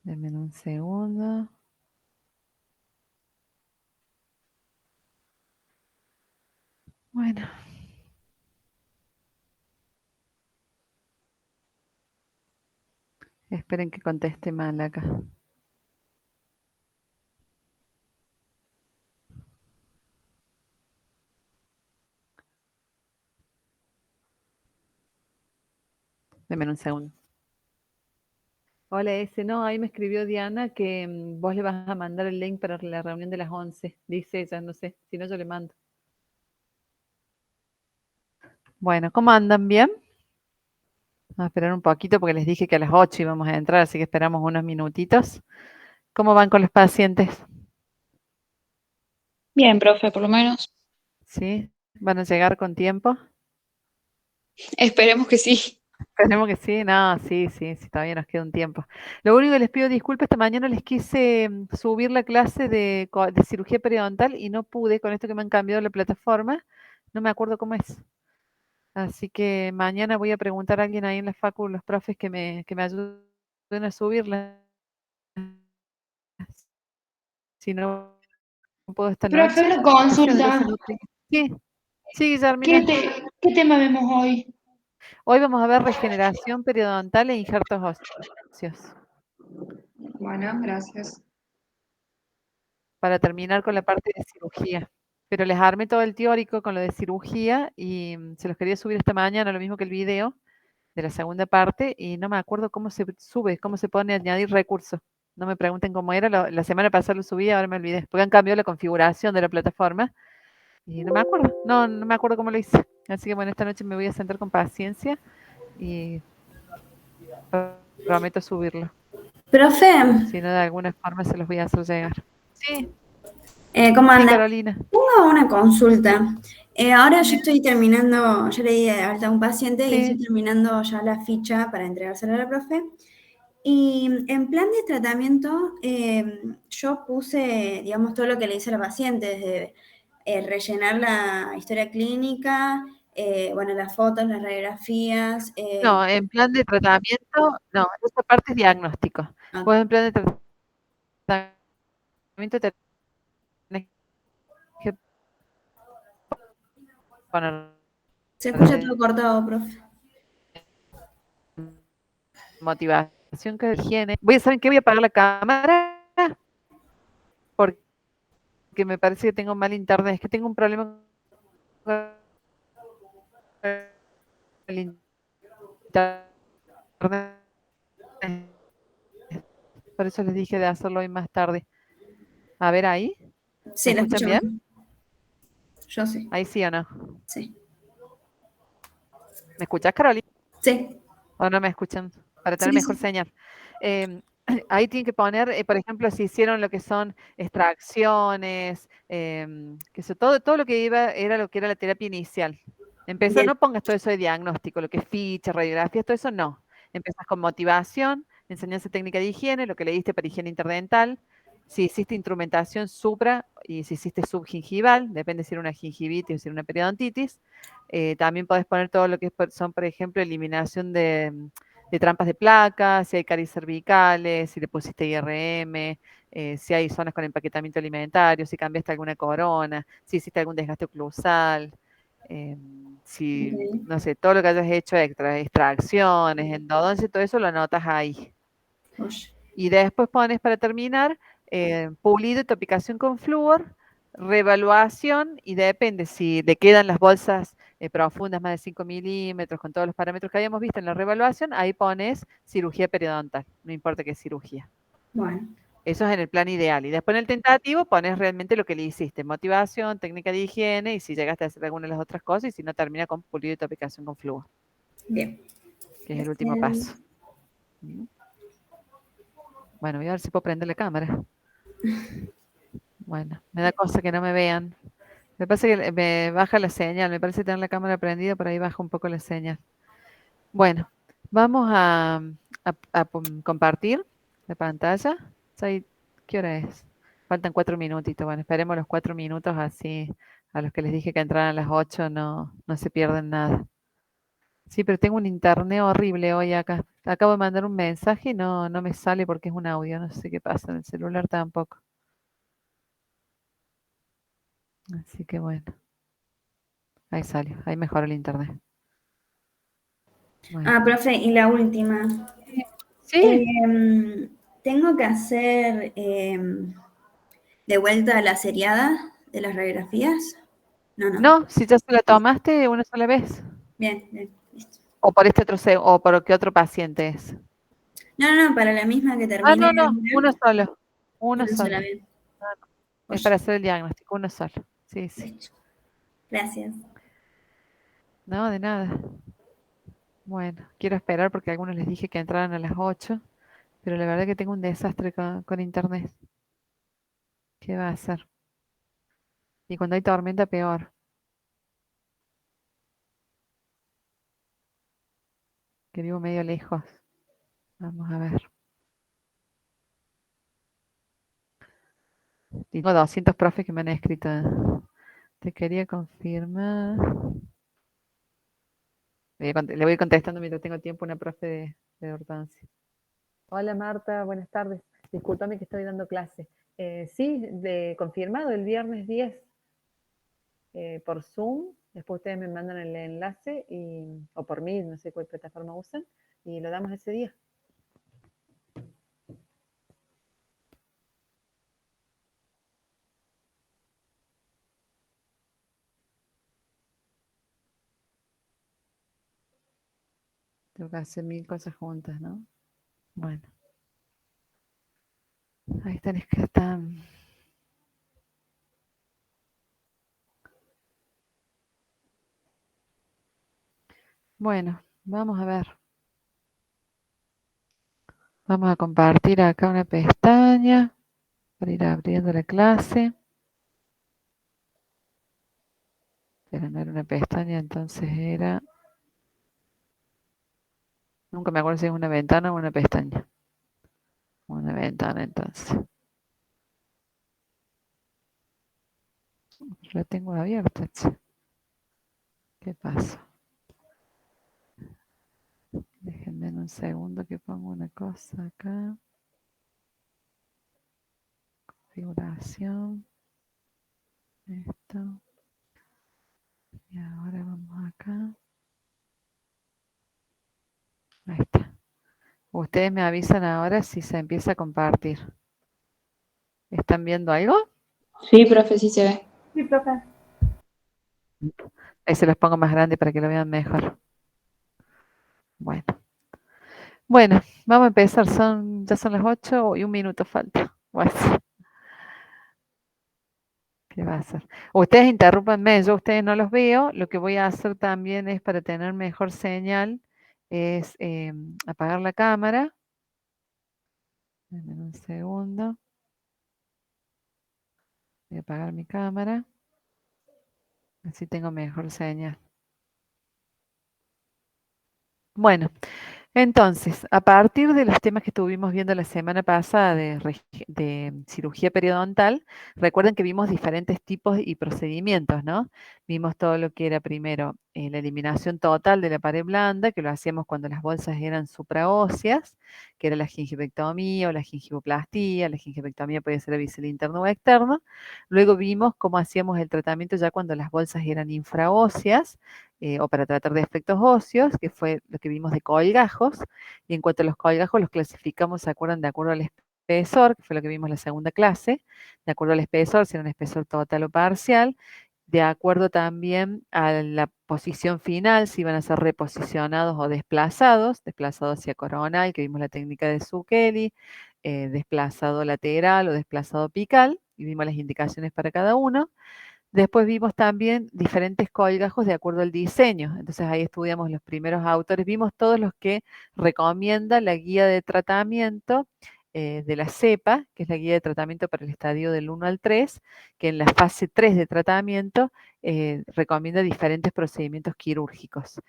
Denme un segundo. Bueno. Esperen que conteste mal acá. Denme un segundo. Hola, no, ahí me escribió Diana que vos le vas a mandar el link para la reunión de las 11. Dice ella, no sé, si no yo le mando. Bueno, ¿cómo andan? ¿Bien? Vamos a esperar un poquito porque les dije que a las 8 íbamos a entrar, así que esperamos unos minutitos. ¿Cómo van con los pacientes? Bien, profe, por lo menos. ¿Sí? ¿Van a llegar con tiempo? Esperemos que sí. Esperemos que sí, no, sí, todavía nos queda un tiempo. Lo único que les pido disculpas, esta mañana les quise subir la clase de cirugía periodontal y no pude, con esto que me han cambiado la plataforma, no me acuerdo cómo es. Así que mañana voy a preguntar a alguien ahí en la facu, los profes que me ayuden a subirla. Si no puedo esta Profe, noche, una entonces consulta. no tengo. Sí, sí, ¿Qué, Guillermina. qué tema vemos hoy? Hoy vamos a ver regeneración periodontal e injertos óseos, Bueno, gracias. para terminar con la parte de cirugía. Pero les armé todo el teórico con lo de cirugía y se los quería subir esta mañana, lo mismo que el video de la segunda parte, y no me acuerdo cómo se sube, cómo se pone añadir recursos. No me pregunten cómo era, la semana pasada lo subí, ahora me olvidé, porque han cambiado la configuración de la plataforma y no me acuerdo, no me acuerdo cómo lo hice. Así que bueno, esta noche me voy a sentar con paciencia y prometo subirlo. Profe, Si no, de alguna forma se los voy a hacer llegar. Sí, ¿cómo sí, anda? Carolina. Tengo una consulta. Ahora yo estoy terminando, ya le di de alta a un paciente y estoy Sí. terminando ya la ficha para entregársela a la profe. Y en plan de tratamiento, yo puse, digamos, todo lo que le hice a la paciente, desde rellenar la historia clínica, bueno, las fotos, las radiografías. No, en plan de tratamiento, no, esa parte es diagnóstico. Ok. Vos en plan de tratamiento tenés que poner Se escucha todo cortado, profe. motivación, que higiene. Voy a saber que voy a apagar la cámara porque me parece que tengo mal internet. Es que tengo un problema con el internet. Por eso les dije de hacerlo hoy más tarde. A ver ahí. ¿Me Sí, la escuchan escucho bien? mejor. Yo sí, Ahí sí o no. sí, ¿Me escuchás, Carolina? sí, ¿O no me escuchan? Para tener sí, mejor sí. señal. Em, ahí tienen que poner, por ejemplo, si hicieron lo que son extracciones, que eso, todo lo que iba era lo que era la terapia inicial. Empezar, Bien, no pongas todo eso de diagnóstico, lo que es ficha, radiografías, todo eso no. Empezás con motivación, enseñanza técnica de higiene, lo que le diste para higiene interdental, si hiciste instrumentación supra y si hiciste subgingival, depende si era una gingivitis o si era una periodontitis. También podés poner todo lo que son, por ejemplo, eliminación de trampas de placas, si hay caries cervicales, si le pusiste IRM, si hay zonas con empaquetamiento alimentario, si cambiaste alguna corona, si hiciste algún desgaste oclusal, si, ok. no sé, todo lo que hayas hecho extra, extracciones, endodoncia, todo eso lo anotas ahí. Oye. Y después pones para terminar pulido y topicación con flúor, reevaluación y depende si le quedan las bolsas profundas más de 5 milímetros con todos los parámetros que habíamos visto en la reevaluación, ahí pones cirugía periodontal, no importa qué cirugía. Bueno, Eso es en el plan ideal. Y después en el tentativo pones realmente lo que le hiciste, motivación, técnica de higiene y si llegaste a hacer alguna de las otras cosas y si no termina con pulido y topicación con flúor, bien. que es el último paso. ¿Mm? Bueno, voy a ver si puedo prender la cámara. Bueno, me da cosa que no me vean. Me parece que me baja la señal, me parece tener la cámara prendida, por ahí baja un poco la señal. Bueno, vamos a compartir la pantalla. ¿Qué hora es? Faltan 4 minutitos. Bueno, esperemos los 4 minutos así a los que les dije que entraran a las 8 no se pierden nada. Sí, pero tengo un internet horrible hoy acá. Acabo de mandar un mensaje y no me sale porque es un audio. No sé qué pasa en el celular tampoco. Así que bueno, ahí salió. Ahí mejoró el internet. Bueno. Ah, profe, y la última. Sí, Tengo que hacer de vuelta la seriada de las radiografías. No, no. no, si ya se la tomaste una sola vez. Bien, bien, listo. O por este otro, o por qué otro paciente es. No, no, para la misma que Ah, termine no, no, uno ahora, solo. Uno una sola solo. vez. Ah, no, es Oye, para hacer el diagnóstico, uno solo. Sí, sí. listo. Gracias. No, de nada. Bueno, quiero esperar porque a algunos les dije que entraran a las 8, pero la verdad que tengo un desastre con internet. ¿Qué va a hacer? Y cuando hay tormenta, peor. Que vivo medio lejos. Vamos a ver. Tengo 200 profes que me han escrito. Te quería confirmar. Le voy contestando mientras tengo tiempo una profe de ortodoncia. Hola Marta, buenas tardes. Discúlpame que estoy dando clase. Sí, confirmado el viernes 10 por Zoom. Después ustedes me mandan el enlace o por mí, no sé cuál plataforma usan, y lo damos ese día. Tengo que hacer 1000 cosas juntas, ¿no? Bueno. Ahí están. Bueno, vamos a ver. Vamos a compartir acá una pestaña para ir abriendo la clase. Pero no era una pestaña, entonces era... Nunca me acuerdo si es una ventana o una pestaña. Una ventana, entonces. La tengo abierta, che. ¿Qué pasa? Déjenme en un segundo que pongo una cosa acá. Configuración. Esto. Y ahora vamos acá. Ahí está. Ustedes me avisan ahora si se empieza a compartir. ¿Están viendo algo? Sí, profe, sí se ve. Sí, profe. Ahí se los pongo más grande para que lo vean mejor. Bueno. Bueno, vamos a empezar. Ya son las 8 y un minuto falta. Bueno, ¿qué va a hacer? Ustedes interrúmpanme, yo a ustedes no los veo. Lo que voy a hacer también es para tener mejor señal, es apagar la cámara. Denme un segundo. Voy a apagar mi cámara. Así tengo mejor señal. Bueno, entonces, a partir de los temas que estuvimos viendo la semana pasada de cirugía periodontal, recuerden que vimos diferentes tipos y procedimientos, ¿no? Vimos todo lo que era primero la eliminación total de la pared blanda, que lo hacíamos cuando las bolsas eran supraóseas, que era la gingivectomía o la gingivoplastía. La gingivectomía podía ser a bisel interno o externo. Luego vimos cómo hacíamos el tratamiento ya cuando las bolsas eran infraóseas, o para tratar de efectos óseos, que fue lo que vimos de colgajos. Y en cuanto a los colgajos, los clasificamos, ¿se acuerdan? De acuerdo al espesor, que fue lo que vimos en la segunda clase, de acuerdo al espesor, si era un espesor total o parcial, de acuerdo también a la posición final, si iban a ser reposicionados o desplazados hacia coronal, que vimos la técnica de Zucchelli, desplazado lateral o desplazado apical, y vimos las indicaciones para cada uno. Después vimos también diferentes colgajos de acuerdo al diseño. Entonces ahí estudiamos los primeros autores, vimos todos los que recomienda la guía de tratamiento de la CEPA, que es la guía de tratamiento para el estadio del 1 al 3, que en la fase 3 de tratamiento recomienda diferentes procedimientos quirúrgicos.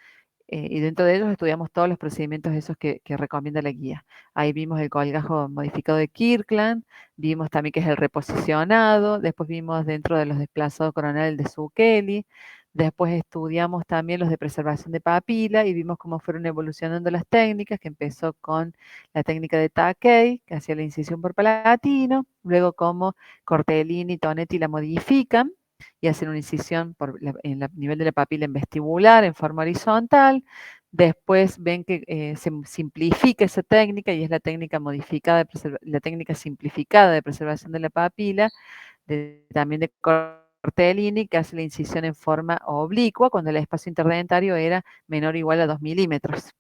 Y dentro de ellos estudiamos todos los procedimientos esos que recomienda la guía. Ahí vimos el colgajo modificado de Kirkland, vimos también que es el reposicionado, después vimos dentro de los desplazados coronales de Zucchelli, Después estudiamos también los de preservación de papila y vimos cómo fueron evolucionando las técnicas, que empezó con la técnica de Takei, que hacía la incisión por palatino, luego cómo Cortellini y Tonetti la modifican y hacen una incisión en el nivel de la papila en vestibular, en forma horizontal. Después ven que se simplifica esa técnica y es la técnica modificada, la técnica simplificada de preservación de la papila, también de Cortellini, que hace la incisión en forma oblicua cuando el espacio interdentario era menor o igual a 2 milímetros.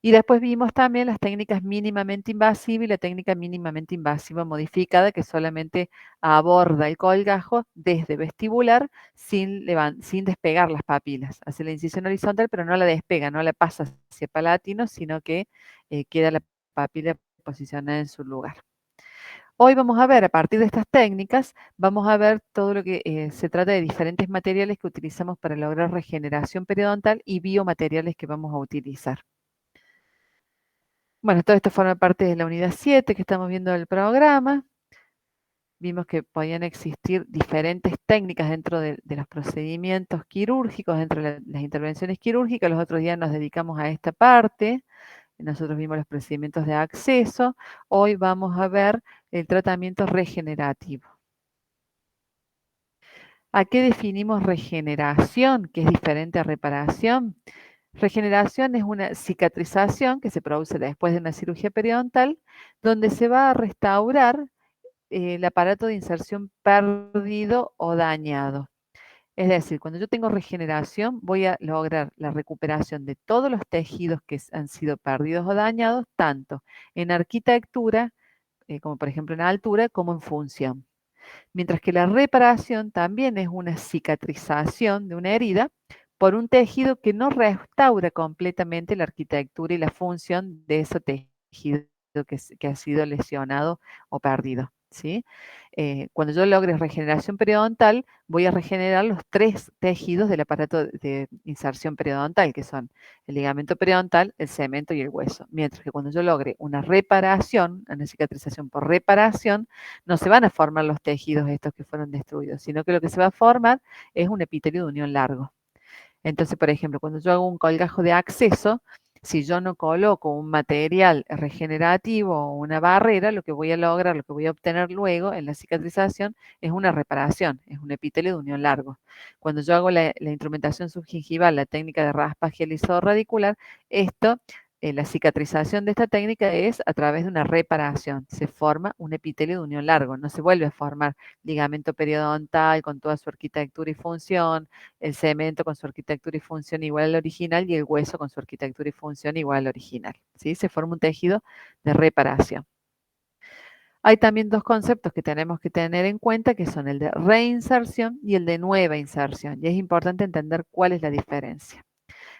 Y después vimos también las técnicas mínimamente invasivas y la técnica mínimamente invasiva modificada, que solamente aborda el colgajo desde vestibular sin despegar las papilas. Hace la incisión horizontal, pero no la despega, no la pasa hacia palatino, sino que queda la papila posicionada en su lugar. Hoy vamos a ver, a partir de estas técnicas, vamos a ver todo lo que se trata de diferentes materiales que utilizamos para lograr regeneración periodontal y biomateriales que vamos a utilizar. Bueno, todo esto forma parte de la unidad 7 que estamos viendo del programa. Vimos que podían existir diferentes técnicas dentro de los procedimientos quirúrgicos, dentro de las intervenciones quirúrgicas. Los otros días nos dedicamos a esta parte. Nosotros vimos los procedimientos de acceso. Hoy vamos a ver el tratamiento regenerativo. ¿A qué definimos regeneración, que es diferente a reparación? Regeneración es una cicatrización que se produce después de una cirugía periodontal, donde se va a restaurar el aparato de inserción perdido o dañado. Es decir, cuando yo tengo regeneración, voy a lograr la recuperación de todos los tejidos que han sido perdidos o dañados, tanto en arquitectura, como por ejemplo en altura, como en función. Mientras que la reparación también es una cicatrización de una herida por un tejido que no restaura completamente la arquitectura y la función de ese tejido que ha sido lesionado o perdido. ¿Sí? Cuando yo logre regeneración periodontal, voy a regenerar los 3 tejidos del aparato de inserción periodontal, que son el ligamento periodontal, el cemento y el hueso. Mientras que cuando yo logre una reparación, una cicatrización por reparación, no se van a formar los tejidos estos que fueron destruidos, sino que lo que se va a formar es un epitelio de unión largo. Entonces, por ejemplo, cuando yo hago un colgajo de acceso, si yo no coloco un material regenerativo o una barrera, lo que voy a lograr, lo que voy a obtener luego en la cicatrización es una reparación, es un epitelio de unión largo. Cuando yo hago la instrumentación subgingival, la técnica de raspa radicular, la cicatrización de esta técnica es a través de una reparación. Se forma un epitelio de unión largo, no se vuelve a formar ligamento periodontal con toda su arquitectura y función, el cemento con su arquitectura y función igual al original y el hueso con su arquitectura y función igual al original. ¿Sí? Se forma un tejido de reparación. Hay también 2 conceptos que tenemos que tener en cuenta, que son el de reinserción y el de nueva inserción. Y es importante entender cuál es la diferencia.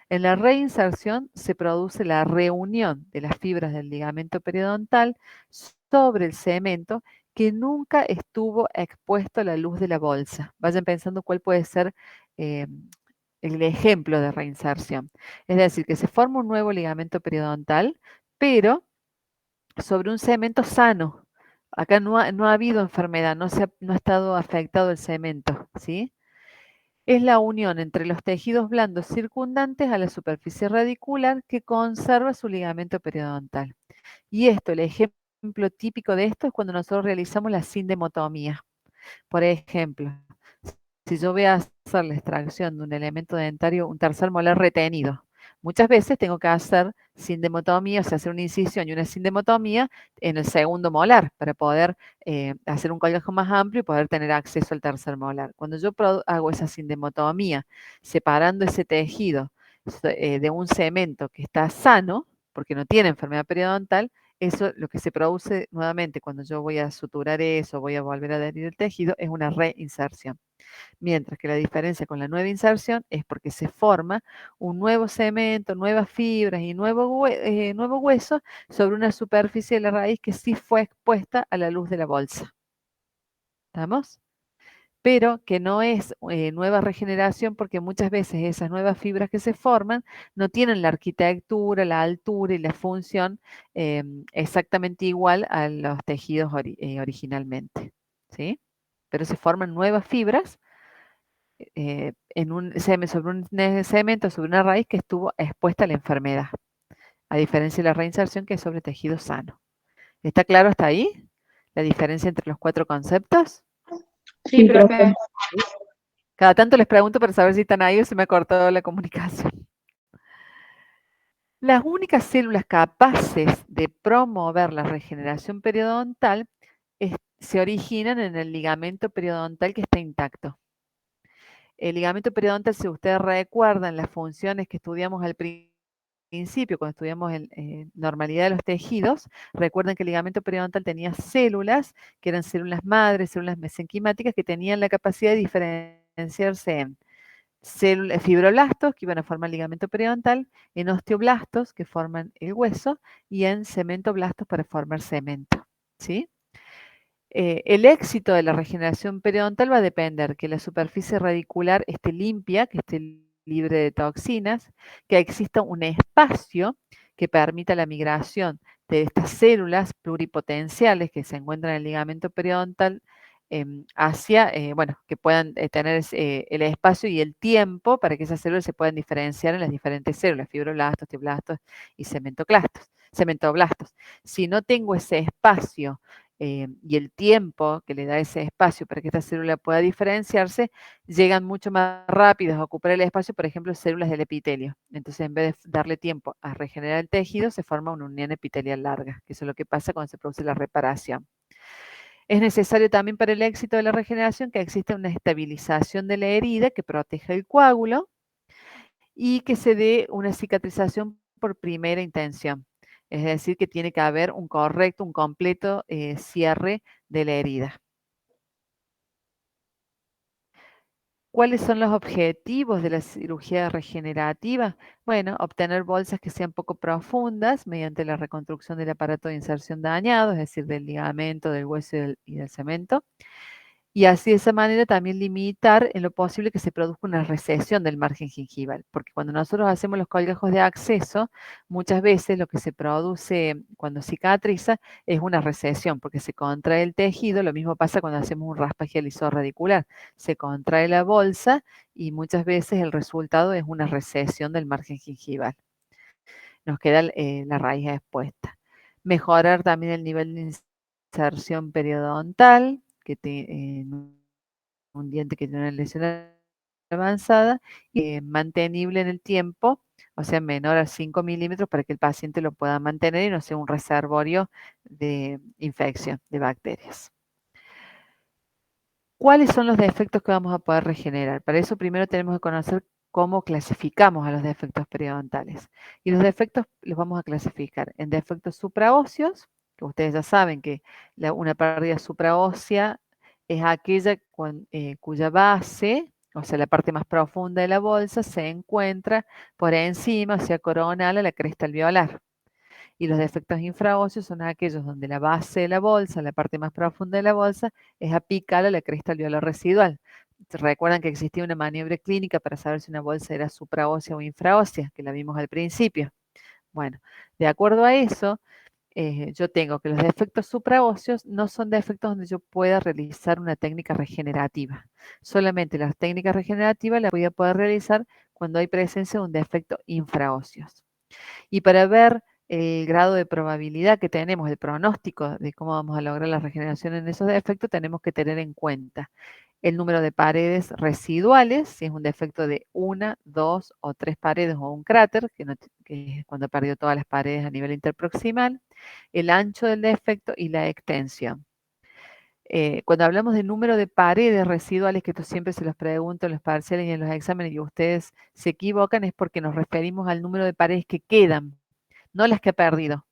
En la reinserción se produce la reunión de las fibras del ligamento periodontal sobre el cemento que nunca estuvo expuesto a la luz de la bolsa. Vayan pensando cuál puede ser el ejemplo de reinserción. Es decir, que se forma un nuevo ligamento periodontal, pero sobre un cemento sano. Acá no ha habido enfermedad, no ha estado afectado el cemento, ¿sí? Es la unión entre los tejidos blandos circundantes a la superficie radicular que conserva su ligamento periodontal. Y el ejemplo típico de esto es cuando nosotros realizamos la sindemotomía. Por ejemplo, si yo voy a hacer la extracción de un elemento dentario, un tercer molar retenido, muchas veces tengo que hacer sindemotomía, o sea, hacer una incisión y una sindemotomía en el segundo molar para poder hacer un colgajo más amplio y poder tener acceso al tercer molar. Cuando yo hago esa sindemotomía, separando ese tejido de un cemento que está sano, porque no tiene enfermedad periodontal, eso lo que se produce nuevamente cuando yo voy a suturar eso, voy a volver a adherir el tejido, es una reinserción. Mientras que la diferencia con la nueva inserción es porque se forma un nuevo cemento, nuevas fibras y nuevo hueso sobre una superficie de la raíz que sí fue expuesta a la luz de la bolsa. ¿Estamos? Pero que no es nueva regeneración porque muchas veces esas nuevas fibras que se forman no tienen la arquitectura, la altura y la función exactamente igual a los tejidos originalmente, ¿sí? Pero se forman nuevas fibras en un sobre un cemento, sobre una raíz que estuvo expuesta a la enfermedad, a diferencia de la reinserción que es sobre tejido sano. ¿Está claro hasta ahí la diferencia entre los 4 conceptos? Sí, profe. Cada tanto les pregunto para saber si están ahí o se me ha cortado la comunicación. Las únicas células capaces de promover la regeneración periodontal se originan en el ligamento periodontal que está intacto. El ligamento periodontal, si ustedes recuerdan las funciones que estudiamos al principio, cuando estudiamos normalidad de los tejidos, recuerden que el ligamento periodontal tenía células, que eran células madres, células mesenquimáticas, que tenían la capacidad de diferenciarse en fibroblastos, que iban a formar el ligamento periodontal, en osteoblastos, que forman el hueso, y en cementoblastos para formar cemento, ¿sí? El éxito de la regeneración periodontal va a depender que la superficie radicular esté limpia, que esté libre de toxinas, que exista un espacio que permita la migración de estas células pluripotenciales que se encuentran en el ligamento periodontal hacia, bueno, que puedan tener el espacio y el tiempo para que esas células se puedan diferenciar en las diferentes células, fibroblastos, osteoblastos y cementoblastos. Si no tengo ese espacio y el tiempo que le da ese espacio para que esta célula pueda diferenciarse, llegan mucho más rápidos a ocupar el espacio, por ejemplo, células del epitelio. Entonces, en vez de darle tiempo a regenerar el tejido, se forma una unión epitelial larga, que eso es lo que pasa cuando se produce la reparación. Es necesario también para el éxito de la regeneración que exista una estabilización de la herida que proteja el coágulo y que se dé una cicatrización por primera intención. Es decir, que tiene que haber un correcto, un completo cierre de la herida. ¿Cuáles son los objetivos de la cirugía regenerativa? Bueno, obtener bolsas que sean poco profundas mediante la reconstrucción del aparato de inserción dañado, es decir, del ligamento, del hueso y del cemento. Y así de esa manera también limitar en lo posible que se produzca una recesión del margen gingival, porque cuando nosotros hacemos los colgajos de acceso, muchas veces lo que se produce cuando cicatriza es una recesión, porque se contrae el tejido, lo mismo pasa cuando hacemos un raspaje alisorradicular, se contrae la bolsa y muchas veces el resultado es una recesión del margen gingival. Nos queda la raíz expuesta. Mejorar también el nivel de inserción periodontal, que un diente que tiene una lesión avanzada, mantenible en el tiempo, o sea, menor a 5 milímetros para que el paciente lo pueda mantener y no sea un reservorio de infección de bacterias. ¿Cuáles son los defectos que vamos a poder regenerar? Para eso primero tenemos que conocer cómo clasificamos a los defectos periodontales. Y los defectos los vamos a clasificar en defectos supraóseos, que ustedes ya saben que una pérdida supraósea es aquella cuya base, o sea, la parte más profunda de la bolsa, se encuentra por encima, o sea, coronal a la cresta alveolar. Y los defectos infraóseos son aquellos donde la base de la bolsa, la parte más profunda de la bolsa, es apical a la cresta alveolar residual. Recuerdan que existía una maniobra clínica para saber si una bolsa era supraósea o infraósea, que la vimos al principio. Bueno, de acuerdo a eso, yo tengo que los defectos supraóseos no son defectos donde yo pueda realizar una técnica regenerativa. Solamente las técnicas regenerativas las voy a poder realizar cuando hay presencia de un defecto infraóseos. Y para ver el grado de probabilidad que tenemos, el pronóstico de cómo vamos a lograr la regeneración en esos defectos, tenemos que tener en cuenta el número de paredes residuales, si es un defecto de 1, 2 o 3 paredes o un cráter, que es cuando perdió todas las paredes a nivel interproximal, el ancho del defecto y la extensión. Cuando hablamos de número de paredes residuales, que esto siempre se los pregunto en los parciales y en los exámenes y ustedes se equivocan, es porque nos referimos al número de paredes que quedan, no las que ha perdido.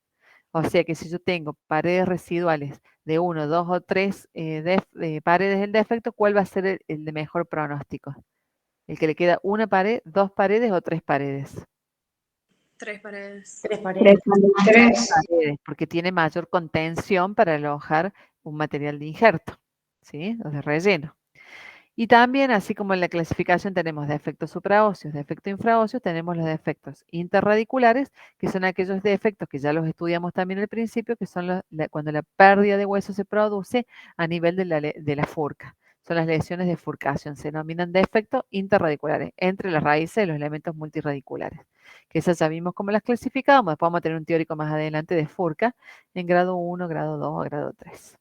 O sea que si yo tengo paredes residuales de 1, 2 o 3 paredes del defecto, ¿cuál va a ser el de mejor pronóstico? ¿El que le queda una pared, 2 paredes o 3 paredes? 3 paredes. 3 paredes. 3. Paredes, porque tiene mayor contención para alojar un material de injerto, ¿sí? O de relleno. Y también, así como en la clasificación tenemos defectos supraóseos, defectos infraóseos, tenemos los defectos interradiculares, que son aquellos defectos que ya los estudiamos también al principio, que son cuando la pérdida de hueso se produce a nivel de la furca. son las lesiones de furcación. Se denominan defectos interradiculares entre las raíces de los elementos multiradiculares. Que esas ya vimos cómo las clasificábamos. Después vamos a tener un teórico más adelante de furca en grado 1, grado 2 o grado 3.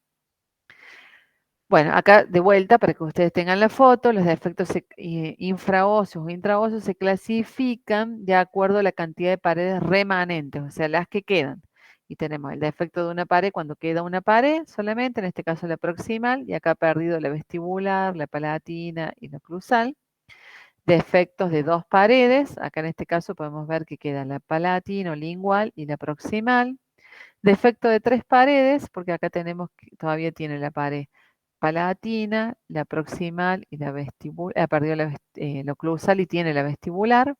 Bueno, acá de vuelta, para que ustedes tengan la foto, los defectos infraóseos o intraóseos se clasifican de acuerdo a la cantidad de paredes remanentes, o sea, las que quedan. Y tenemos el defecto de una pared cuando queda una pared solamente, en este caso la proximal, y acá perdido la vestibular, la palatina y la oclusal. Defectos de dos paredes, acá en este caso podemos ver que queda la palatina o lingual y la proximal. Defecto de tres paredes, porque acá tenemos que todavía tiene la pared palatina, la proximal y la vestibular, perdió la oclusal y tiene la vestibular.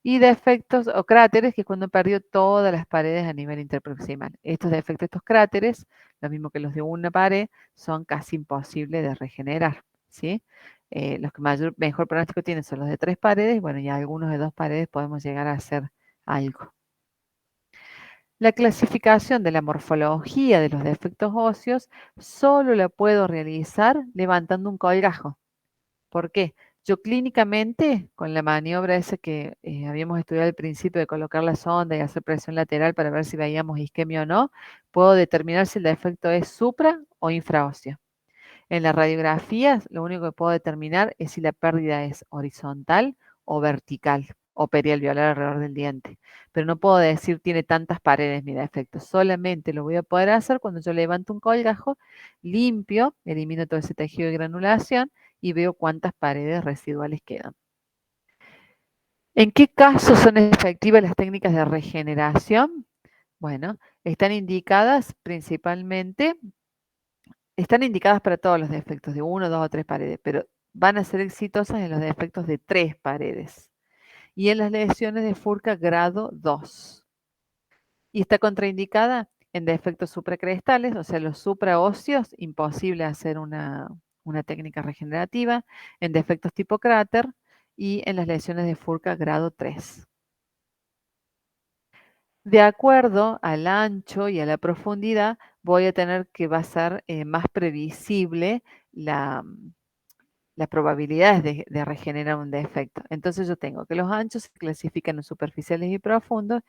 Y defectos o cráteres, que es cuando perdió todas las paredes a nivel interproximal. Estos defectos, estos cráteres, lo mismo que los de una pared, son casi imposibles de regenerar, ¿sí? Los que mejor pronóstico tienen son los de tres paredes, bueno, y algunos de dos paredes podemos llegar a hacer algo. La clasificación de la morfología de los defectos óseos solo la puedo realizar levantando un colgajo. ¿Por qué? Yo clínicamente, con la maniobra esa que habíamos estudiado al principio de colocar la sonda y hacer presión lateral para ver si veíamos isquemia o no, puedo determinar si el defecto es supra o infraóseo. En las radiografías, lo único que puedo determinar es si la pérdida es horizontal o vertical o perialveolar alrededor del diente. Pero no puedo decir tiene tantas paredes mi defecto. Solamente lo voy a poder hacer cuando yo levanto un colgajo, limpio, elimino todo ese tejido de granulación y veo cuántas paredes residuales quedan. ¿En qué casos son efectivas las técnicas de regeneración? Bueno, están indicadas principalmente, están indicadas para todos los defectos de 1, 2 o 3 paredes, pero van a ser exitosas en los defectos de 3 paredes y en las lesiones de furca grado 2. Y está contraindicada en defectos supracrestales, o sea, los supraóseos, imposible hacer una técnica regenerativa, en defectos tipo cráter y en las lesiones de furca grado 3. De acuerdo al ancho y a la profundidad, voy a tener que basar más previsible las probabilidades de regenerar un defecto. Entonces yo tengo que los anchos se clasifican en superficiales y profundos.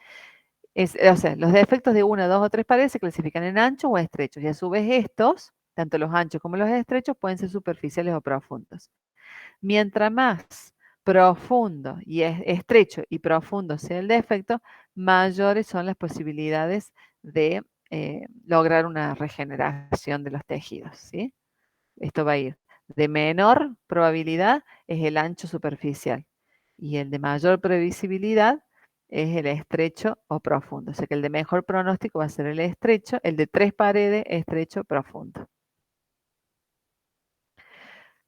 O sea, los defectos de 1, 2 o 3 paredes se clasifican en anchos o estrechos. Y a su vez estos, tanto los anchos como los estrechos, pueden ser superficiales o profundos. Mientras más profundo y estrecho y profundo sea el defecto, mayores son las posibilidades de lograr una regeneración de los tejidos, ¿sí? Esto va a ir de menor probabilidad es el ancho superficial y el de mayor previsibilidad es el estrecho o profundo. O sea que el de mejor pronóstico va a ser el estrecho, el de 3 paredes, estrecho, profundo.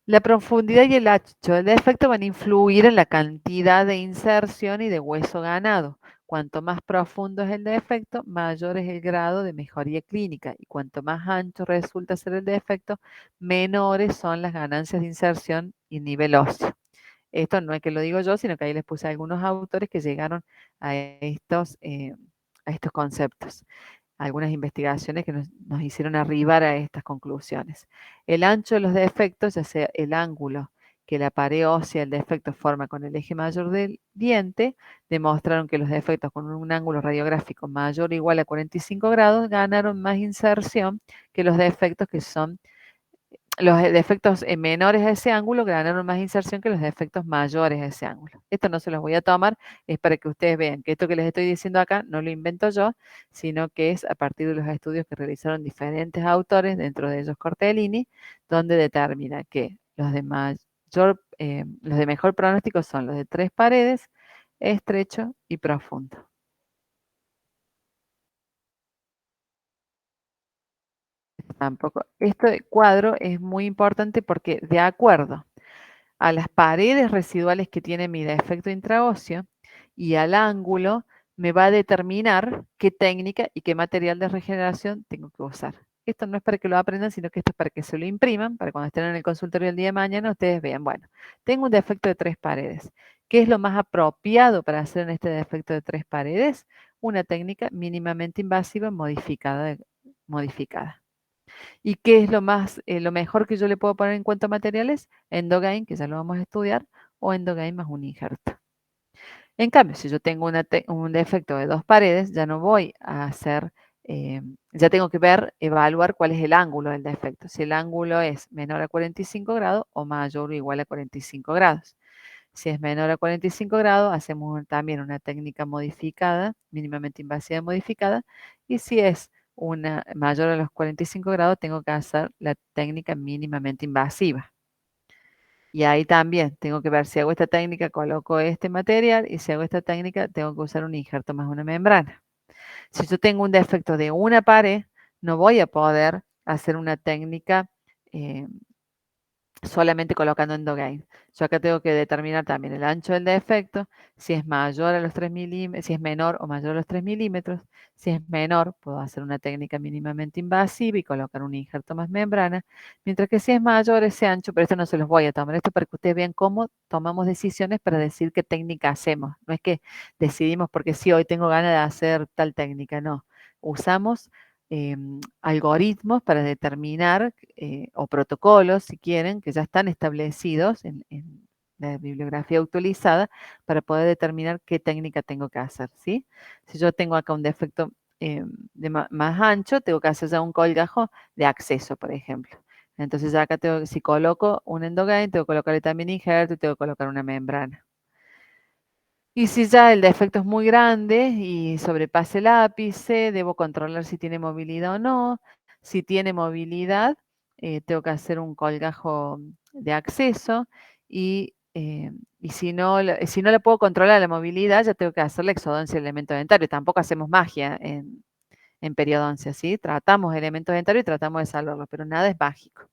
La profundidad y el ancho del defecto van a influir en la cantidad de inserción y de hueso ganado. Cuanto más profundo es el defecto, mayor es el grado de mejoría clínica. Y cuanto más ancho resulta ser el defecto, menores son las ganancias de inserción y nivel óseo. Esto no es que lo digo yo, sino que ahí les puse a algunos autores que llegaron a estos conceptos. Algunas investigaciones que nos hicieron arribar a estas conclusiones. El ancho de los defectos, ya sea el ángulo que la pared ósea del defecto forma con el eje mayor del diente, demostraron que los defectos con un ángulo radiográfico mayor o igual a 45 grados ganaron más inserción que los defectos que son los defectos menores a ese ángulo ganaron más inserción que los defectos mayores a ese ángulo. Esto no se los voy a tomar, es para que ustedes vean que esto que les estoy diciendo acá no lo invento yo, sino que es a partir de los estudios que realizaron diferentes autores, dentro de ellos Cortellini, donde determina que los de mejor pronóstico son los de 3 paredes, estrecho y profundo. Tampoco. Este cuadro es muy importante porque de acuerdo a las paredes residuales que tiene mi defecto intraóseo y al ángulo, me va a determinar qué técnica y qué material de regeneración tengo que usar. Esto no es para que lo aprendan, sino que esto es para que se lo impriman, para cuando estén en el consultorio el día de mañana, ustedes vean, bueno, tengo un defecto de 3 paredes. ¿Qué es lo más apropiado para hacer en este defecto de 3 paredes? Una técnica mínimamente invasiva modificada. ¿Y qué es lo mejor que yo le puedo poner en cuanto a materiales? Endogain, que ya lo vamos a estudiar, o endogain más un injerto. En cambio, si yo tengo un defecto de 2 paredes, ya no voy a hacer, ya tengo que evaluar cuál es el ángulo del defecto. Si el ángulo es menor a 45 grados o mayor o igual a 45 grados. Si es menor a 45 grados, hacemos también una técnica modificada, mínimamente invasiva modificada. Y si es mayor a los 45 grados, tengo que hacer la técnica mínimamente invasiva. Y ahí también tengo que ver si hago esta técnica, coloco este material, y si hago esta técnica, tengo que usar un injerto más una membrana. Si yo tengo un defecto de una pared, no voy a poder hacer una técnica solamente colocando endogain. Yo acá tengo que determinar también el ancho del defecto, si es mayor a los 3 milímetros, si es menor o mayor a los 3 milímetros. Si es menor, puedo hacer una técnica mínimamente invasiva y colocar un injerto más membrana, mientras que si es mayor ese ancho, pero esto no se los voy a tomar, esto para que ustedes vean cómo tomamos decisiones para decir qué técnica hacemos. No es que decidimos porque sí, hoy tengo ganas de hacer tal técnica, no. Usamos algoritmos para determinar, o protocolos, si quieren, que ya están establecidos en la bibliografía actualizada para poder determinar qué técnica tengo que hacer, ¿sí? Si yo tengo acá un defecto más ancho, tengo que hacer ya un colgajo de acceso, por ejemplo. Entonces ya acá si coloco un endogain, tengo que colocarle también injerto y tengo que colocar una membrana. Y si ya el defecto es muy grande y sobrepasa el ápice, debo controlar si tiene movilidad o no. Si tiene movilidad, tengo que hacer un colgajo de acceso y si no le puedo controlar la movilidad, ya tengo que hacer la exodoncia del elemento dentario. Tampoco hacemos magia en periodoncia, ¿sí? Tratamos elementos dentarios y tratamos de salvarlos, pero nada es mágico.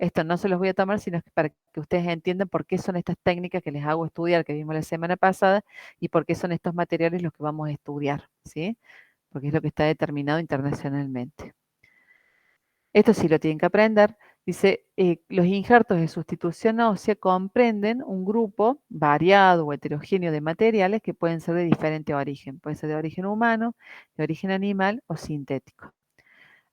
Esto no se los voy a tomar, sino para que ustedes entiendan por qué son estas técnicas que les hago estudiar, que vimos la semana pasada, y por qué son estos materiales los que vamos a estudiar, ¿sí? Porque es lo que está determinado internacionalmente. Esto sí lo tienen que aprender. Dice, los injertos de sustitución ósea comprenden un grupo variado o heterogéneo de materiales que pueden ser de diferente origen. Pueden ser de origen humano, de origen animal o sintético.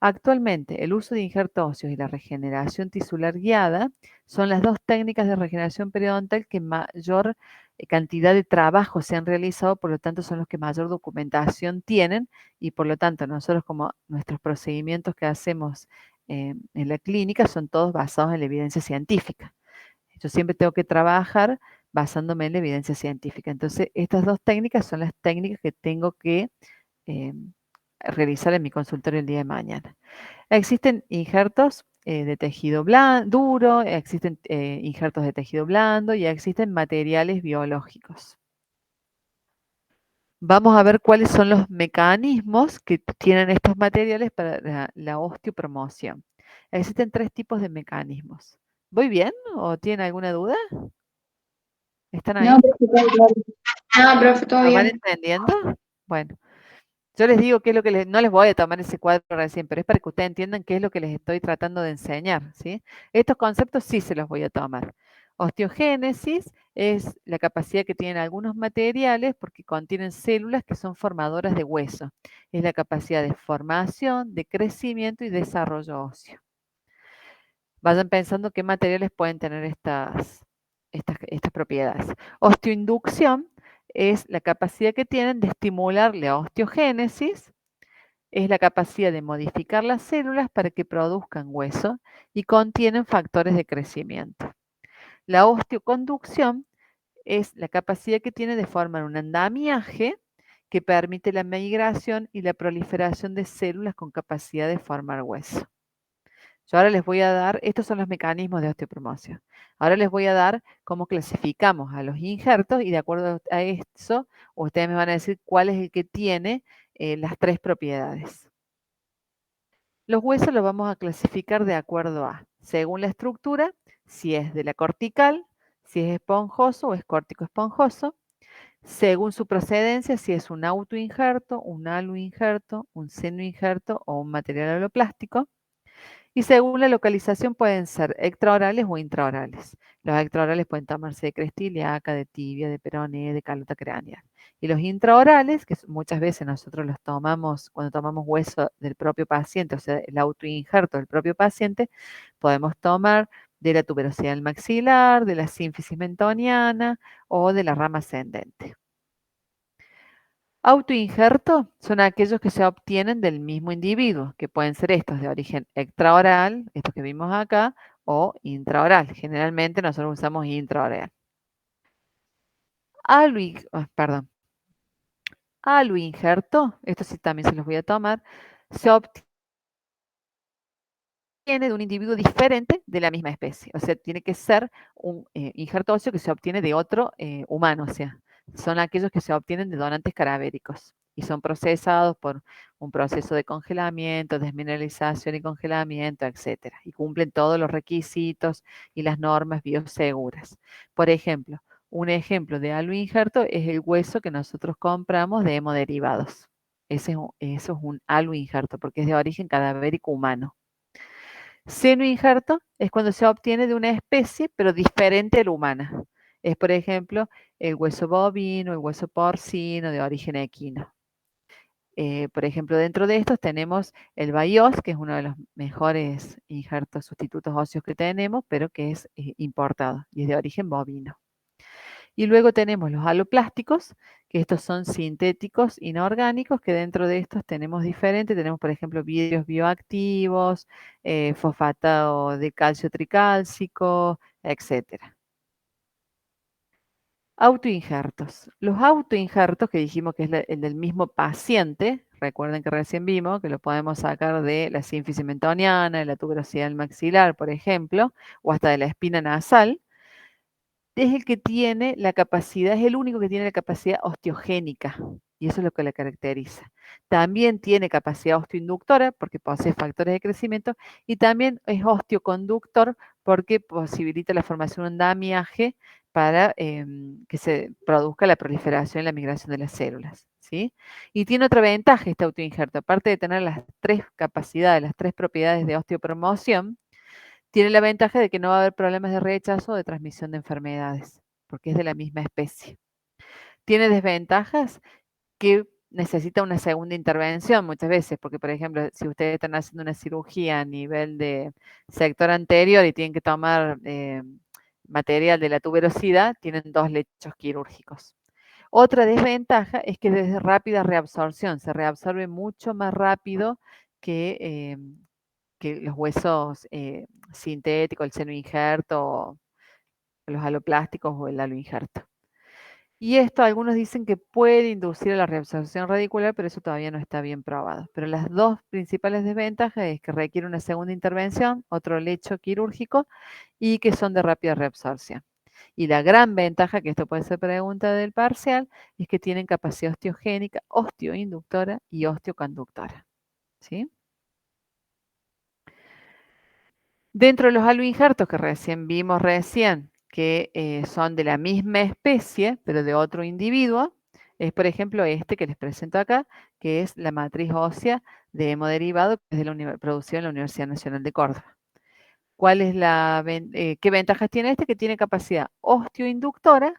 Actualmente, el uso de injertos óseos y la regeneración tisular guiada son las dos técnicas de regeneración periodontal que mayor cantidad de trabajo se han realizado, por lo tanto son los que mayor documentación tienen y por lo tanto nosotros como nuestros procedimientos que hacemos en la clínica son todos basados en la evidencia científica. Yo siempre tengo que trabajar basándome en la evidencia científica. Entonces, estas dos técnicas son las técnicas que tengo que realizar en mi consultorio el día de mañana. Existen injertos de tejido duro, existen injertos de tejido blando y existen materiales biológicos. Vamos a ver cuáles son los mecanismos que tienen estos materiales para la osteopromoción. Existen 3 tipos de mecanismos. ¿Voy bien o tienen alguna duda? ¿Están ahí? No, profe, todo claro. No, profe, todo ¿Lo van bien. entendiendo? Bueno. Yo les digo qué es lo que no les voy a tomar ese cuadro recién, pero es para que ustedes entiendan qué es lo que les estoy tratando de enseñar, ¿sí? Estos conceptos sí se los voy a tomar. Osteogénesis es la capacidad que tienen algunos materiales porque contienen células que son formadoras de hueso. Es la capacidad de formación, de crecimiento y desarrollo óseo. Vayan pensando qué materiales pueden tener estas propiedades. Osteoinducción es la capacidad que tienen de estimular la osteogénesis, es la capacidad de modificar las células para que produzcan hueso y contienen factores de crecimiento. La osteoconducción es la capacidad que tiene de formar un andamiaje que permite la migración y la proliferación de células con capacidad de formar hueso. Yo ahora les voy a dar, estos son los mecanismos de osteopromoción. Ahora les voy a dar cómo clasificamos a los injertos y de acuerdo a eso, ustedes me van a decir cuál es el que tiene las 3 propiedades. Los huesos los vamos a clasificar de acuerdo a, según la estructura, si es de la cortical, si es esponjoso o es córtico-esponjoso, según su procedencia, si es un autoinjerto, un aloinjerto, un senoinjerto o un material aloplástico, Y según la localización pueden ser extraorales o intraorales. Los extraorales pueden tomarse de cresta ilíaca, de tibia, de peroné, de calota craneal. Y los intraorales, que muchas veces nosotros los tomamos cuando tomamos hueso del propio paciente, o sea, el autoinjerto del propio paciente, podemos tomar de la tuberosidad del maxilar, de la sínfisis mentoniana o de la rama ascendente. Autoinjerto son aquellos que se obtienen del mismo individuo, que pueden ser estos de origen extraoral, estos que vimos acá, o intraoral. Generalmente nosotros usamos intraoral. Aloinjerto, esto sí también se los voy a tomar, se obtiene de un individuo diferente de la misma especie. O sea, tiene que ser un injerto óseo que se obtiene de otro humano. O sea, son aquellos que se obtienen de donantes cadavéricos y son procesados por un proceso de congelamiento, desmineralización y congelamiento, etcétera. Y cumplen todos los requisitos y las normas bioseguras. Por ejemplo, un ejemplo de aloinjerto es el hueso que nosotros compramos de hemoderivados. Eso es un aloinjerto porque es de origen cadavérico humano. Seno-injerto es cuando se obtiene de una especie, pero diferente a la humana. Es, por ejemplo, el hueso bovino, el hueso porcino de origen equino. Por ejemplo, dentro de estos tenemos el BIOS, que es uno de los mejores injertos sustitutos óseos que tenemos, pero que es importado y es de origen bovino. Y luego tenemos los aloplásticos, que estos son sintéticos inorgánicos, que dentro de estos tenemos diferentes. Tenemos, por ejemplo, vidrios bioactivos, fosfato de calcio tricálcico, etc. Autoinjertos. Los autoinjertos, que dijimos que es el del mismo paciente, recuerden que recién vimos que lo podemos sacar de la sínfisis mentoniana, de la tuberosidad del maxilar, por ejemplo, o hasta de la espina nasal, es el que tiene la capacidad, es el único que tiene la capacidad osteogénica, y eso es lo que la caracteriza. También tiene capacidad osteoinductora, porque posee factores de crecimiento, y también es osteoconductor, porque posibilita la formación de un andamiaje para que se produzca la proliferación y la migración de las células. ¿Sí? Y tiene otra ventaja este autoinjerto, aparte de tener las tres capacidades, las tres propiedades de osteopromoción, tiene la ventaja de que no va a haber problemas de rechazo o de transmisión de enfermedades, porque es de la misma especie. Tiene desventajas que necesita una segunda intervención muchas veces, porque por ejemplo, si ustedes están haciendo una cirugía a nivel de sector anterior y tienen que tomar material de la tuberosidad, tienen 2 lechos quirúrgicos. Otra desventaja es que es de rápida reabsorción, se reabsorbe mucho más rápido que los huesos sintéticos, el seno-injerto, los aloplásticos o el aloinjerto. Y esto algunos dicen que puede inducir a la reabsorción radicular, pero eso todavía no está bien probado. Pero las dos principales desventajas es que requiere una segunda intervención, otro lecho quirúrgico, y que son de rápida reabsorción. Y la gran ventaja, que esto puede ser pregunta del parcial, es que tienen capacidad osteogénica, osteoinductora y osteoconductora. ¿Sí? Dentro de los aloinjertos que recién vimos que son de la misma especie, pero de otro individuo, es por ejemplo este que les presento acá, que es la matriz ósea de hemoderivados que es producido en la Universidad Nacional de Córdoba. ¿Qué ventajas tiene este? Que tiene capacidad osteoinductora,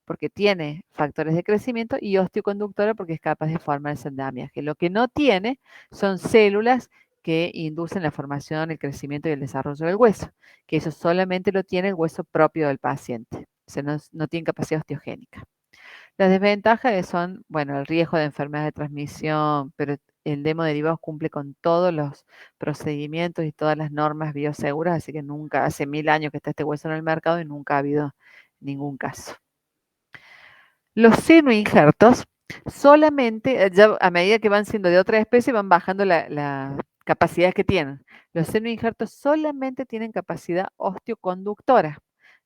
porque tiene factores de crecimiento, y osteoconductora porque es capaz de formar ese andamiaje. Lo que no tiene son células que inducen la formación, el crecimiento y el desarrollo del hueso, que eso solamente lo tiene el hueso propio del paciente, o sea, no tiene capacidad osteogénica. Las desventajas son, bueno, el riesgo de enfermedades de transmisión, pero el hemoderivados cumple con todos los procedimientos y todas las normas bioseguras, así que nunca, hace 1000 años que está este hueso en el mercado y nunca ha habido ningún caso. Los seno-injertos solamente, ya a medida que van siendo de otra especie, van bajando las capacidades que tienen. Los seno-injertos solamente tienen capacidad osteoconductora.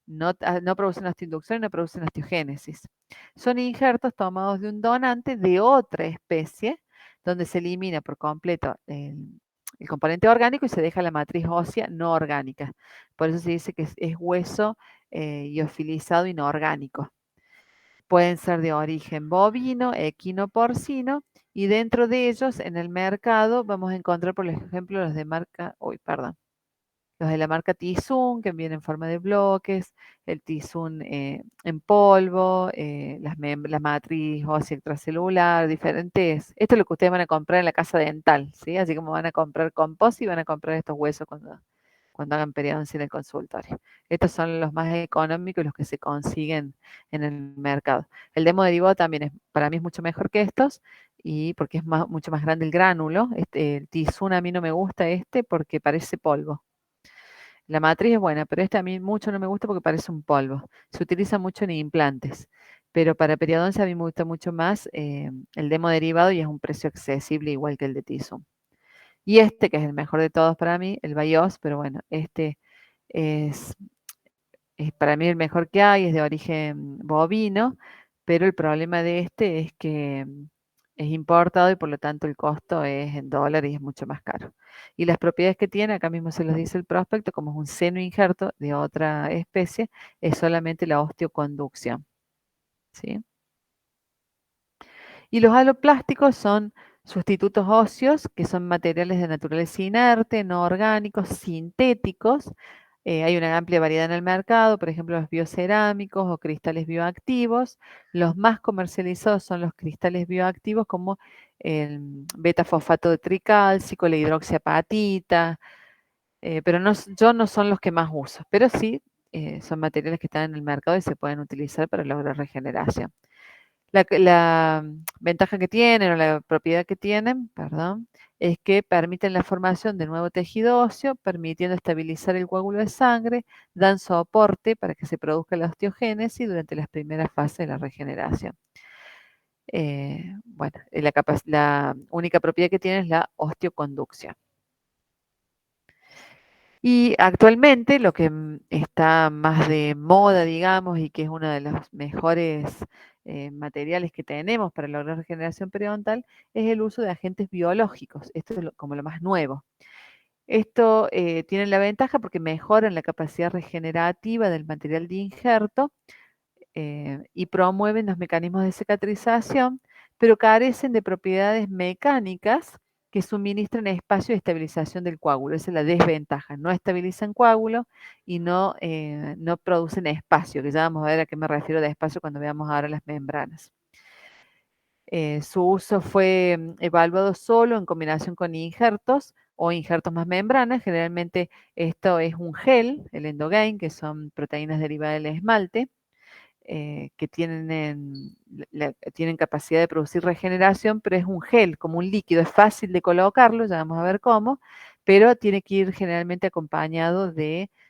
No producen osteoinducción, no producen osteogénesis. Son injertos tomados de un donante de otra especie, donde se elimina por completo el componente orgánico y se deja la matriz ósea no orgánica. Por eso se dice que es hueso liofilizado inorgánico. Pueden ser de origen bovino, equino, porcino, y dentro de ellos en el mercado vamos a encontrar, por ejemplo, los de marca, los de la marca Tizun, que vienen en forma de bloques, el Tizun en polvo, la matriz ósea extracelular, diferentes. Esto es lo que ustedes van a comprar en la casa dental, ¿sí? Así como van a comprar compost y van a comprar estos huesos cuando hagan periodoncia en el consultorio. Estos son los más económicos y los que se consiguen en el mercado. El demo derivado también para mí es mucho mejor que estos, y porque es mucho más grande el gránulo. El Tizun a mí no me gusta porque parece polvo. La matriz es buena, pero a mí mucho no me gusta porque parece un polvo. Se utiliza mucho en implantes, pero para periodoncia a mí me gusta mucho más el demo derivado y es un precio accesible igual que el de Tizun. Y que es el mejor de todos para mí, el Bios, pero bueno, es para mí el mejor que hay, es de origen bovino, pero el problema de es que es importado y por lo tanto el costo es en dólares y es mucho más caro. Y las propiedades que tiene, acá mismo se los dice el prospecto, como es un seno injerto de otra especie, es solamente la osteoconducción. ¿Sí? Y los aloplásticos son sustitutos óseos, que son materiales de naturaleza inerte, no orgánicos, sintéticos. Hay una amplia variedad en el mercado, por ejemplo, los biocerámicos o cristales bioactivos. Los más comercializados son los cristales bioactivos como el beta-fosfato de tricálcico, la hidroxiapatita, pero yo no son los que más uso, pero sí son materiales que están en el mercado y se pueden utilizar para lograr regeneración. La ventaja que tienen o la propiedad que tienen, perdón, es que permiten la formación de nuevo tejido óseo, permitiendo estabilizar el coágulo de sangre, dan soporte para que se produzca la osteogénesis durante las primeras fases de la regeneración. Bueno, la única propiedad que tienen es la osteoconducción. Y actualmente lo que está más de moda, digamos, y que es uno de los mejores materiales que tenemos para lograr regeneración periodontal, es el uso de agentes biológicos. Esto es como lo más nuevo. Esto tiene la ventaja porque mejoran la capacidad regenerativa del material de injerto y promueven los mecanismos de cicatrización, pero carecen de propiedades mecánicas que suministran espacio de estabilización del coágulo. Esa es la desventaja. No estabilizan coágulo y no producen espacio, que ya vamos a ver a qué me refiero de espacio cuando veamos ahora las membranas. Su uso fue evaluado solo en combinación con injertos o injertos más membranas. Generalmente esto es un gel, el Endogain, que son proteínas derivadas del esmalte, que tienen capacidad de producir regeneración, pero es un gel, como un líquido, es fácil de colocarlo, ya vamos a ver cómo, pero tiene que ir generalmente acompañado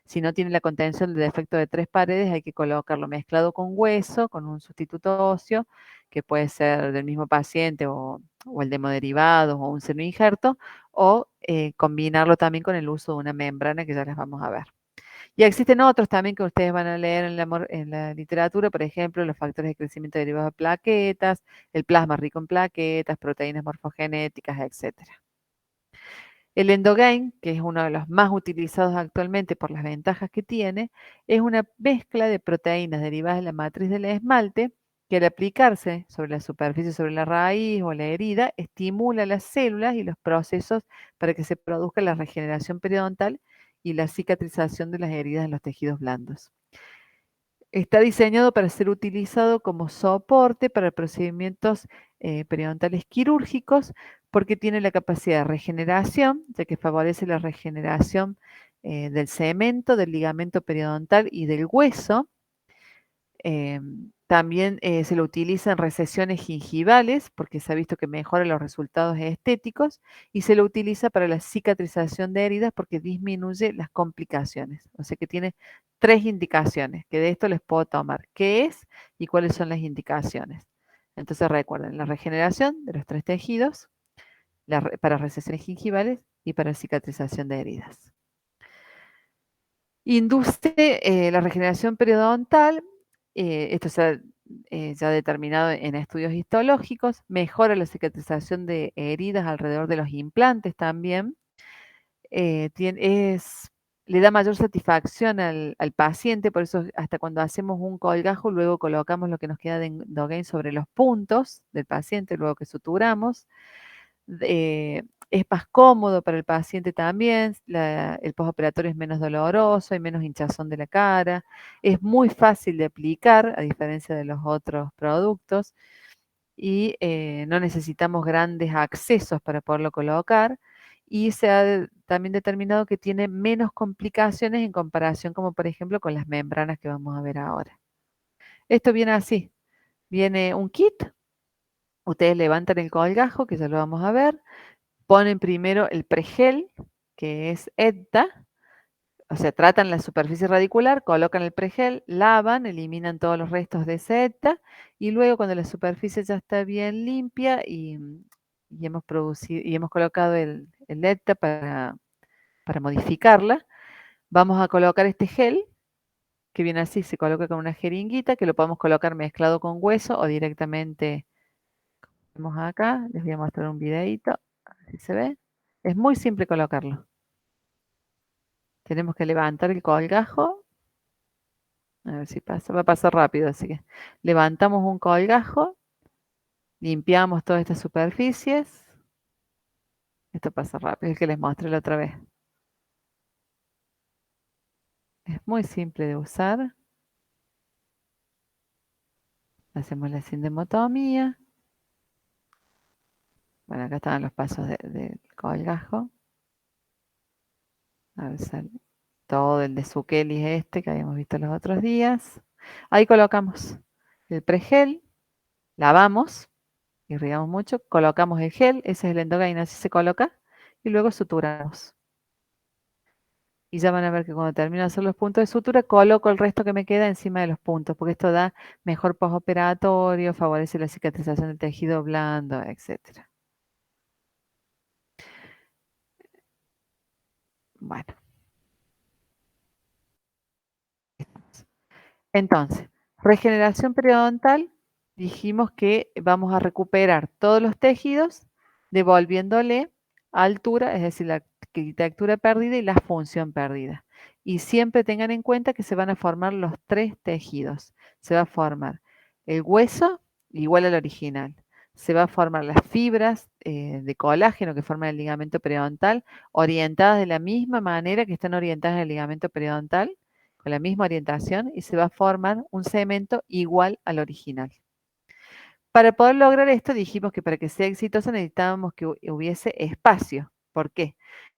si no tiene la contención de defecto de 3 paredes, hay que colocarlo mezclado con hueso, con un sustituto óseo, que puede ser del mismo paciente o el derivado o un seno injerto, o combinarlo también con el uso de una membrana que ya les vamos a ver. Y existen otros también que ustedes van a leer en la literatura, por ejemplo, los factores de crecimiento derivados de plaquetas, el plasma rico en plaquetas, proteínas morfogenéticas, etc. El Endogain, que es uno de los más utilizados actualmente por las ventajas que tiene, es una mezcla de proteínas derivadas de la matriz del esmalte que al aplicarse sobre la superficie, sobre la raíz o la herida, estimula las células y los procesos para que se produzca la regeneración periodontal y la cicatrización de las heridas en los tejidos blandos. Está diseñado para ser utilizado como soporte para procedimientos periodontales quirúrgicos porque tiene la capacidad de regeneración, ya que favorece la regeneración del cemento, del ligamento periodontal y del hueso. También se lo utiliza en recesiones gingivales porque se ha visto que mejora los resultados estéticos, y se lo utiliza para la cicatrización de heridas porque disminuye las complicaciones. O sea que tiene 3 indicaciones, que de esto les puedo tomar qué es y cuáles son las indicaciones. Entonces recuerden, la regeneración de los 3 tejidos, para recesiones gingivales y para cicatrización de heridas. Induce la regeneración periodontal. Esto se ha ya determinado en estudios histológicos, mejora la cicatrización de heridas alrededor de los implantes también, le da mayor satisfacción al paciente, por eso hasta cuando hacemos un colgajo, luego colocamos lo que nos queda de Endogain sobre los puntos del paciente, luego que suturamos. Es más cómodo para el paciente también, el postoperatorio es menos doloroso, hay menos hinchazón de la cara, es muy fácil de aplicar a diferencia de los otros productos y no necesitamos grandes accesos para poderlo colocar y se ha también determinado que tiene menos complicaciones en comparación como por ejemplo con las membranas que vamos a ver ahora. Esto viene así, viene un kit, ustedes levantan el colgajo, que ya lo vamos a ver, ponen primero el pregel, que es EDTA, o sea, tratan la superficie radicular, colocan el pregel, lavan, eliminan todos los restos de ese EDTA y luego cuando la superficie ya está bien limpia y hemos colocado el EDTA para modificarla, vamos a colocar este gel, que viene así, se coloca con una jeringuita, que lo podemos colocar mezclado con hueso o directamente, vemos acá, les voy a mostrar un videito, a ver si se ve. Es muy simple colocarlo. Tenemos que levantar el colgajo. A ver si pasa. Va a pasar rápido, así que levantamos un colgajo. Limpiamos todas estas superficies. Esto pasa rápido, es que les mostré la otra vez. Es muy simple de usar. Hacemos la sindemotomía. Bueno, acá estaban los pasos del colgajo. A ver, sale todo el de Zucchini este que habíamos visto los otros días. Ahí colocamos el pregel, lavamos, irrigamos mucho, colocamos el gel, ese es el endogaina, así se coloca, y luego suturamos. Y ya van a ver que cuando termino de hacer los puntos de sutura, coloco el resto que me queda encima de los puntos, porque esto da mejor postoperatorio, favorece la cicatrización del tejido blando, etc. Bueno. Entonces, regeneración periodontal, dijimos que vamos a recuperar todos los tejidos, devolviéndole altura, es decir, la arquitectura perdida y la función perdida. Y siempre tengan en cuenta que se van a formar los tres tejidos. Se va a formar el hueso igual al original. Se va a formar las fibras de colágeno que forman el ligamento periodontal, orientadas de la misma manera que están orientadas en el ligamento periodontal, con la misma orientación, y se va a formar un cemento igual al original. Para poder lograr esto, dijimos que para que sea exitoso necesitábamos que hubiese espacio. ¿Por qué?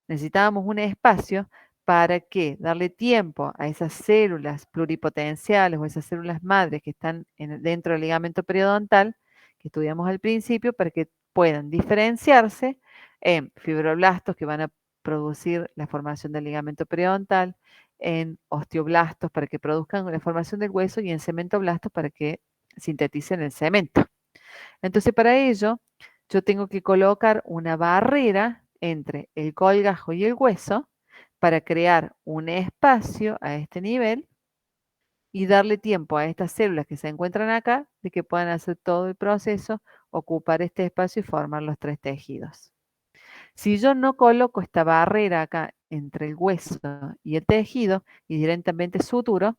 Necesitábamos un espacio para que darle tiempo a esas células pluripotenciales o esas células madres que están dentro del ligamento periodontal, que estudiamos al principio, para que puedan diferenciarse en fibroblastos que van a producir la formación del ligamento periodontal, en osteoblastos para que produzcan la formación del hueso y en cementoblastos para que sinteticen el cemento. Entonces, para ello, yo tengo que colocar una barrera entre el colgajo y el hueso para crear un espacio a este nivel y darle tiempo a estas células que se encuentran acá de que puedan hacer todo el proceso, ocupar este espacio y formar los tres tejidos. Si yo no coloco esta barrera acá entre el hueso y el tejido y directamente suturo,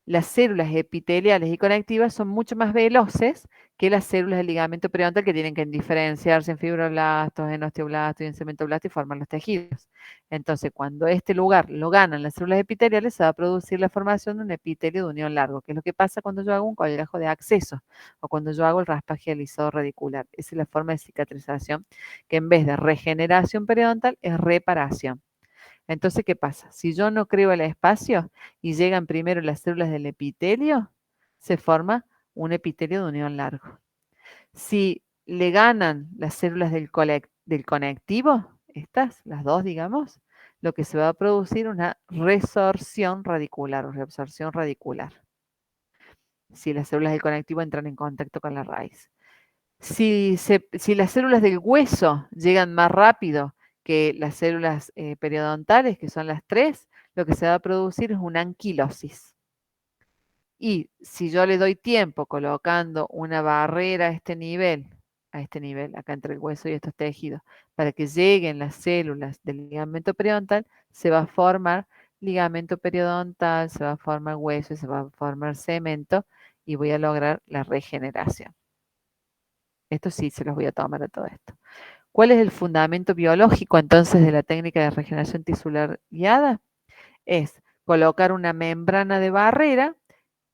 las células epiteliales y conectivas son mucho más veloces que las células del ligamento periodontal que tienen que diferenciarse en fibroblastos, en osteoblastos y en cementoblastos y formar los tejidos. Entonces, cuando este lugar lo ganan las células epiteliales, se va a producir la formación de un epitelio de unión largo, que es lo que pasa cuando yo hago un colgajo de acceso o cuando yo hago el raspaje alisado radicular. Esa es la forma de cicatrización que en vez de regeneración periodontal es reparación. Entonces, ¿qué pasa? Si yo no creo el espacio y llegan primero las células del epitelio, se forma un epitelio de unión largo. Si le ganan las células del conectivo, estas, las dos, digamos, lo que se va a producir es una resorción radicular o reabsorción radicular. Si las células del conectivo entran en contacto con la raíz. Si las células del hueso llegan más rápido que las células periodontales, que son las tres, lo que se va a producir es una anquilosis. Y si yo le doy tiempo colocando una barrera a este nivel, acá entre el hueso y estos tejidos, para que lleguen las células del ligamento periodontal, se va a formar ligamento periodontal, se va a formar hueso, se va a formar cemento y voy a lograr la regeneración. Esto sí se los voy a tomar a todo esto. ¿Cuál es el fundamento biológico entonces de la técnica de regeneración tisular guiada? Es colocar una membrana de barrera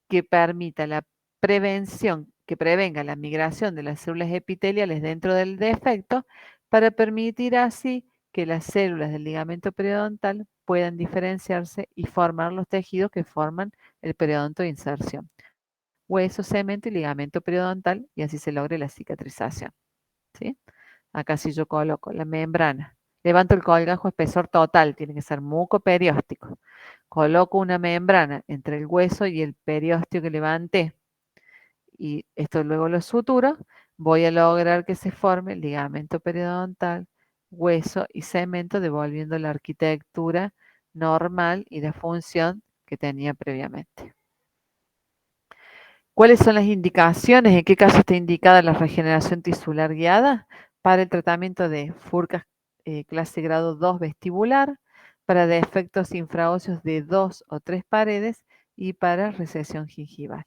que permita la prevención, que prevenga la migración de las células epiteliales dentro del defecto para permitir así que las células del ligamento periodontal puedan diferenciarse y formar los tejidos que forman el periodonto de inserción. Hueso, cemento y ligamento periodontal, y así se logre la cicatrización. ¿Sí? Acá si yo coloco la membrana, levanto el colgajo espesor total, tiene que ser mucoperióstico. Coloco una membrana entre el hueso y el periósteo que levanté, y esto luego lo suturo, voy a lograr que se forme el ligamento periodontal, hueso y cemento, devolviendo la arquitectura normal y la función que tenía previamente. ¿Cuáles son las indicaciones? ¿En qué caso está indicada la regeneración tisular guiada? Para el tratamiento de furcas clase grado 2 vestibular, para defectos infraóseos de 2 o 3 paredes y para recesión gingival.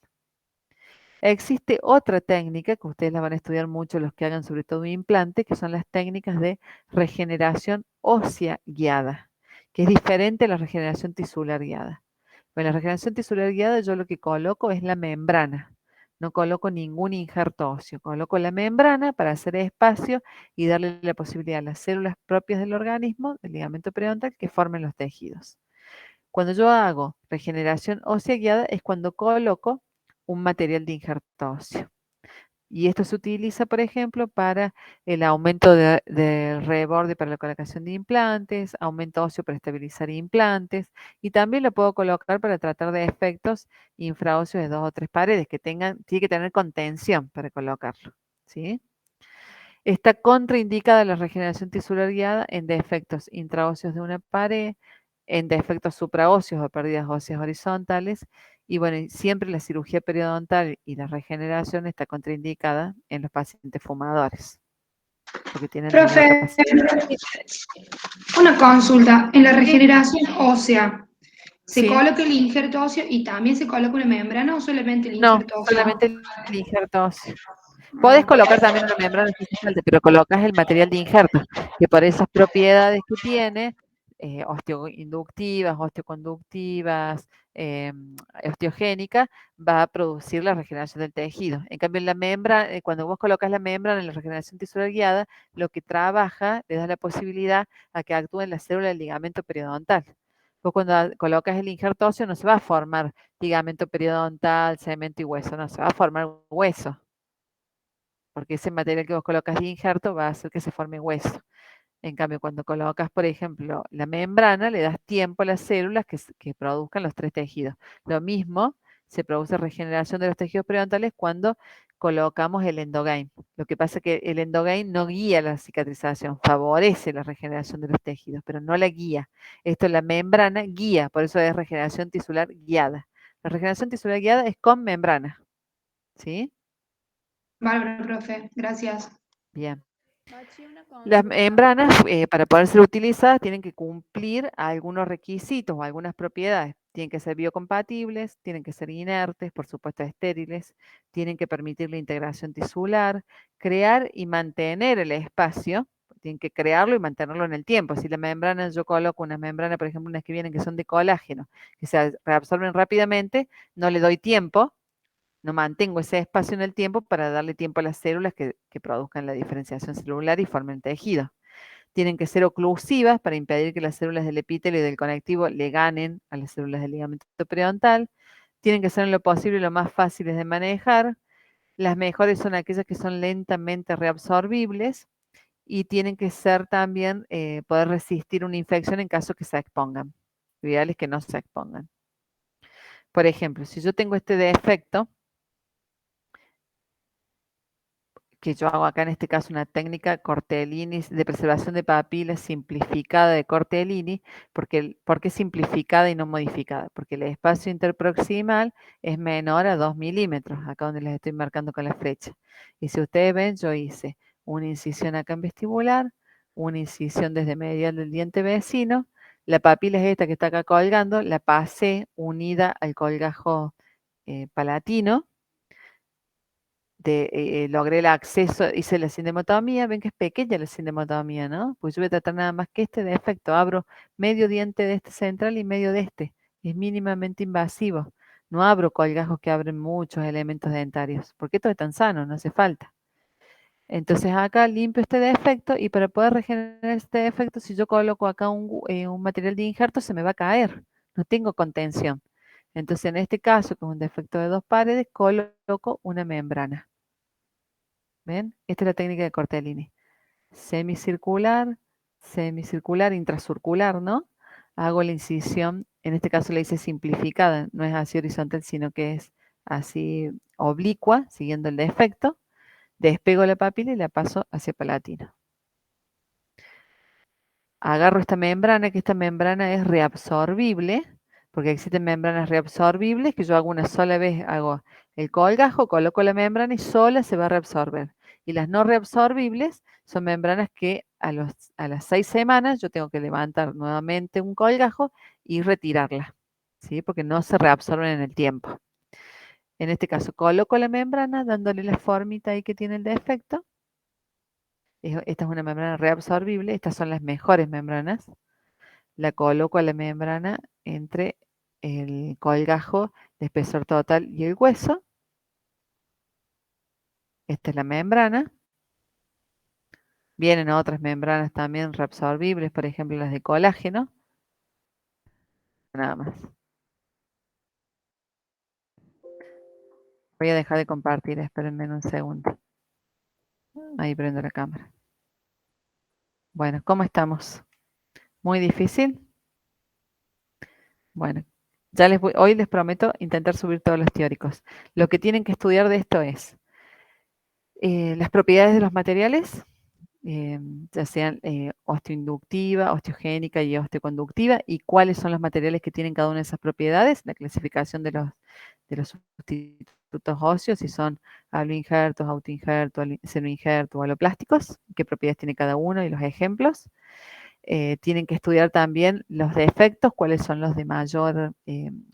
Existe otra técnica que ustedes la van a estudiar mucho los que hagan sobre todo un implante, que son las técnicas de regeneración ósea guiada, que es diferente a la regeneración tisular guiada. En la regeneración tisular guiada yo lo que coloco es la membrana, no coloco ningún injerto óseo, coloco la membrana para hacer espacio y darle la posibilidad a las células propias del organismo, del ligamento periodontal, que formen los tejidos. Cuando yo hago regeneración ósea guiada es cuando coloco un material de injerto óseo. Y esto se utiliza, por ejemplo, para el aumento del reborde para la colocación de implantes, aumento óseo para estabilizar implantes, y también lo puedo colocar para tratar de efectos infraóseos de 2 o 3 paredes, que tiene que tener contención para colocarlo, ¿sí? Está contraindicada la regeneración tisular guiada en defectos intraóseos de una pared, en defectos supraóseos o pérdidas óseas horizontales, y bueno, siempre la cirugía periodontal y la regeneración está contraindicada en los pacientes fumadores, porque tienen menor Profe, capacidad. una consulta. En la regeneración ósea, ¿se Sí, coloca el injerto óseo y también se coloca una membrana o solamente el no, injerto óseo? solamente el injerto óseo. Podés Ah, colocar también una membrana si hace falta, pero colocas el material de injerto, que por esas propiedades que tiene, osteoinductivas, osteoconductivas, osteogénicas, va a producir la regeneración del tejido. En cambio, en la membrana, cuando vos colocas la membrana en la regeneración tisular guiada, lo que trabaja, le da la posibilidad a que actúen las células del ligamento periodontal. Vos cuando colocas el injerto óseo no se va a formar ligamento periodontal, cemento y hueso, no, se va a formar hueso, porque ese material que vos colocas de injerto va a hacer que se forme hueso. En cambio, cuando colocas, por ejemplo, la membrana, le das tiempo a las células que produzcan los 3 tejidos. Lo mismo se produce regeneración de los tejidos periodontales cuando colocamos el endogain. Lo que pasa es que el endogain no guía la cicatrización, favorece la regeneración de los tejidos, pero no la guía. Esto la membrana guía, por eso es regeneración tisular guiada. La regeneración tisular guiada es con membrana, ¿sí? bárbaro, profe. Gracias. Bien. Bachi, una Las consulta. membranas, para poder ser utilizadas, tienen que cumplir algunos requisitos o algunas propiedades. Tienen que ser biocompatibles, tienen que ser inertes, por supuesto estériles, tienen que permitir la integración tisular, crear y mantener el espacio, tienen que crearlo y mantenerlo en el tiempo. Si la membrana, yo coloco una membrana, por ejemplo, unas que vienen que son de colágeno, que se reabsorben rápidamente, no le doy tiempo, no mantengo ese espacio en el tiempo para darle tiempo a las células que produzcan la diferenciación celular y formen tejido. Tienen que ser oclusivas para impedir que las células del epitelio y del conectivo le ganen a las células del ligamento periodontal. Tienen que ser en lo posible lo más fáciles de manejar. Las mejores son aquellas que son lentamente reabsorbibles y tienen que ser también, poder resistir una infección en caso que se expongan. Lo ideal es que no se expongan. Por ejemplo, si yo tengo este defecto, que yo hago acá en este caso una técnica Cortellini de preservación de papilas simplificada de Cortellini, ¿por qué simplificada y no modificada? Porque el espacio interproximal es menor a 2 milímetros, acá donde les estoy marcando con la flecha. Y si ustedes ven, yo hice una incisión acá en vestibular, una incisión desde medial del diente vecino, la papila es esta que está acá colgando, la pasé unida al colgajo palatino, logré el acceso, hice la sindematotomía, ven que es pequeña la sindematotomía, ¿no? Pues yo voy a tratar nada más que este defecto, abro medio diente de este central y medio de este, es mínimamente invasivo, no abro colgajos que abren muchos elementos dentarios, porque esto es tan sano, no hace falta. Entonces acá limpio este defecto y para poder regenerar este defecto, si yo coloco acá un material de injerto, se me va a caer, no tengo contención. Entonces en este caso, que es un defecto de 2 paredes, coloco una membrana. ¿Ven? Esta es la técnica de Cortellini. Semicircular, semicircular, intracircular, ¿no? Hago la incisión, en este caso la hice simplificada, no es así horizontal, sino que es así oblicua, siguiendo el defecto. Despego la papila y la paso hacia palatino. Agarro esta membrana, que esta membrana es reabsorbible, porque existen membranas reabsorbibles, que yo hago una sola vez, hago el colgajo, coloco la membrana y sola se va a reabsorber. Y las no reabsorbibles son membranas que a las 6 semanas yo tengo que levantar nuevamente un colgajo y retirarla, ¿sí? Porque no se reabsorben en el tiempo. En este caso coloco la membrana dándole la formita ahí que tiene el defecto. Esta es una membrana reabsorbible, estas son las mejores membranas. La coloco a la membrana entre el colgajo de espesor total y el hueso. Esta es la membrana. Vienen otras membranas también reabsorbibles, por ejemplo las de colágeno. Nada más. Voy a dejar de compartir, espérenme un segundo. Ahí prendo la cámara. Bueno, ¿cómo estamos? ¿Muy difícil? Bueno, hoy les prometo intentar subir todos los teóricos. Lo que tienen que estudiar de esto es las propiedades de los materiales, ya sean osteoinductiva, osteogénica y osteoconductiva, y cuáles son los materiales que tienen cada una de esas propiedades, la clasificación de los sustitutos óseos, si son aloinjertos, autoinjertos, senoinjertos o aloplásticos, qué propiedades tiene cada uno y los ejemplos. Tienen que estudiar también los defectos, cuáles son los de mayor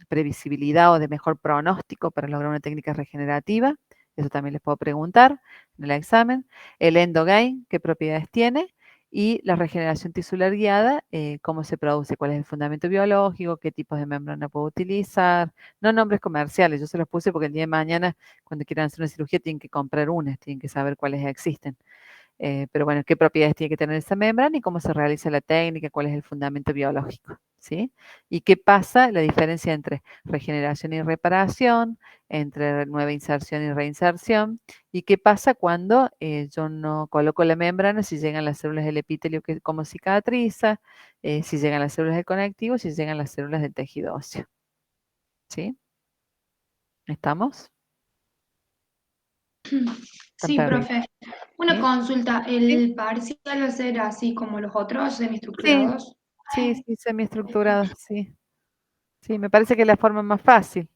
previsibilidad o de mejor pronóstico para lograr una técnica regenerativa. Eso también les puedo preguntar en el examen. El endogain, qué propiedades tiene. Y la regeneración tisular guiada, cómo se produce, cuál es el fundamento biológico, qué tipos de membrana puedo utilizar. No nombres comerciales, yo se los puse porque el día de mañana, cuando quieran hacer una cirugía, tienen que comprar una, tienen que saber cuáles existen. Pero bueno, qué propiedades tiene que tener esa membrana y cómo se realiza la técnica, cuál es el fundamento biológico, ¿sí? Y qué pasa, la diferencia entre regeneración y reparación, entre nueva inserción y reinserción, y qué pasa cuando yo no coloco la membrana, si llegan las células del epitelio, cómo cicatriza, si llegan las células del conectivo, si llegan las células del tejido óseo, ¿sí? ¿Estamos? Sí, profe. Una ¿Sí? consulta, ¿el parcial va a ser así como los otros semiestructurados? Sí, semiestructurado, sí. Sí, me parece que es la forma más fácil.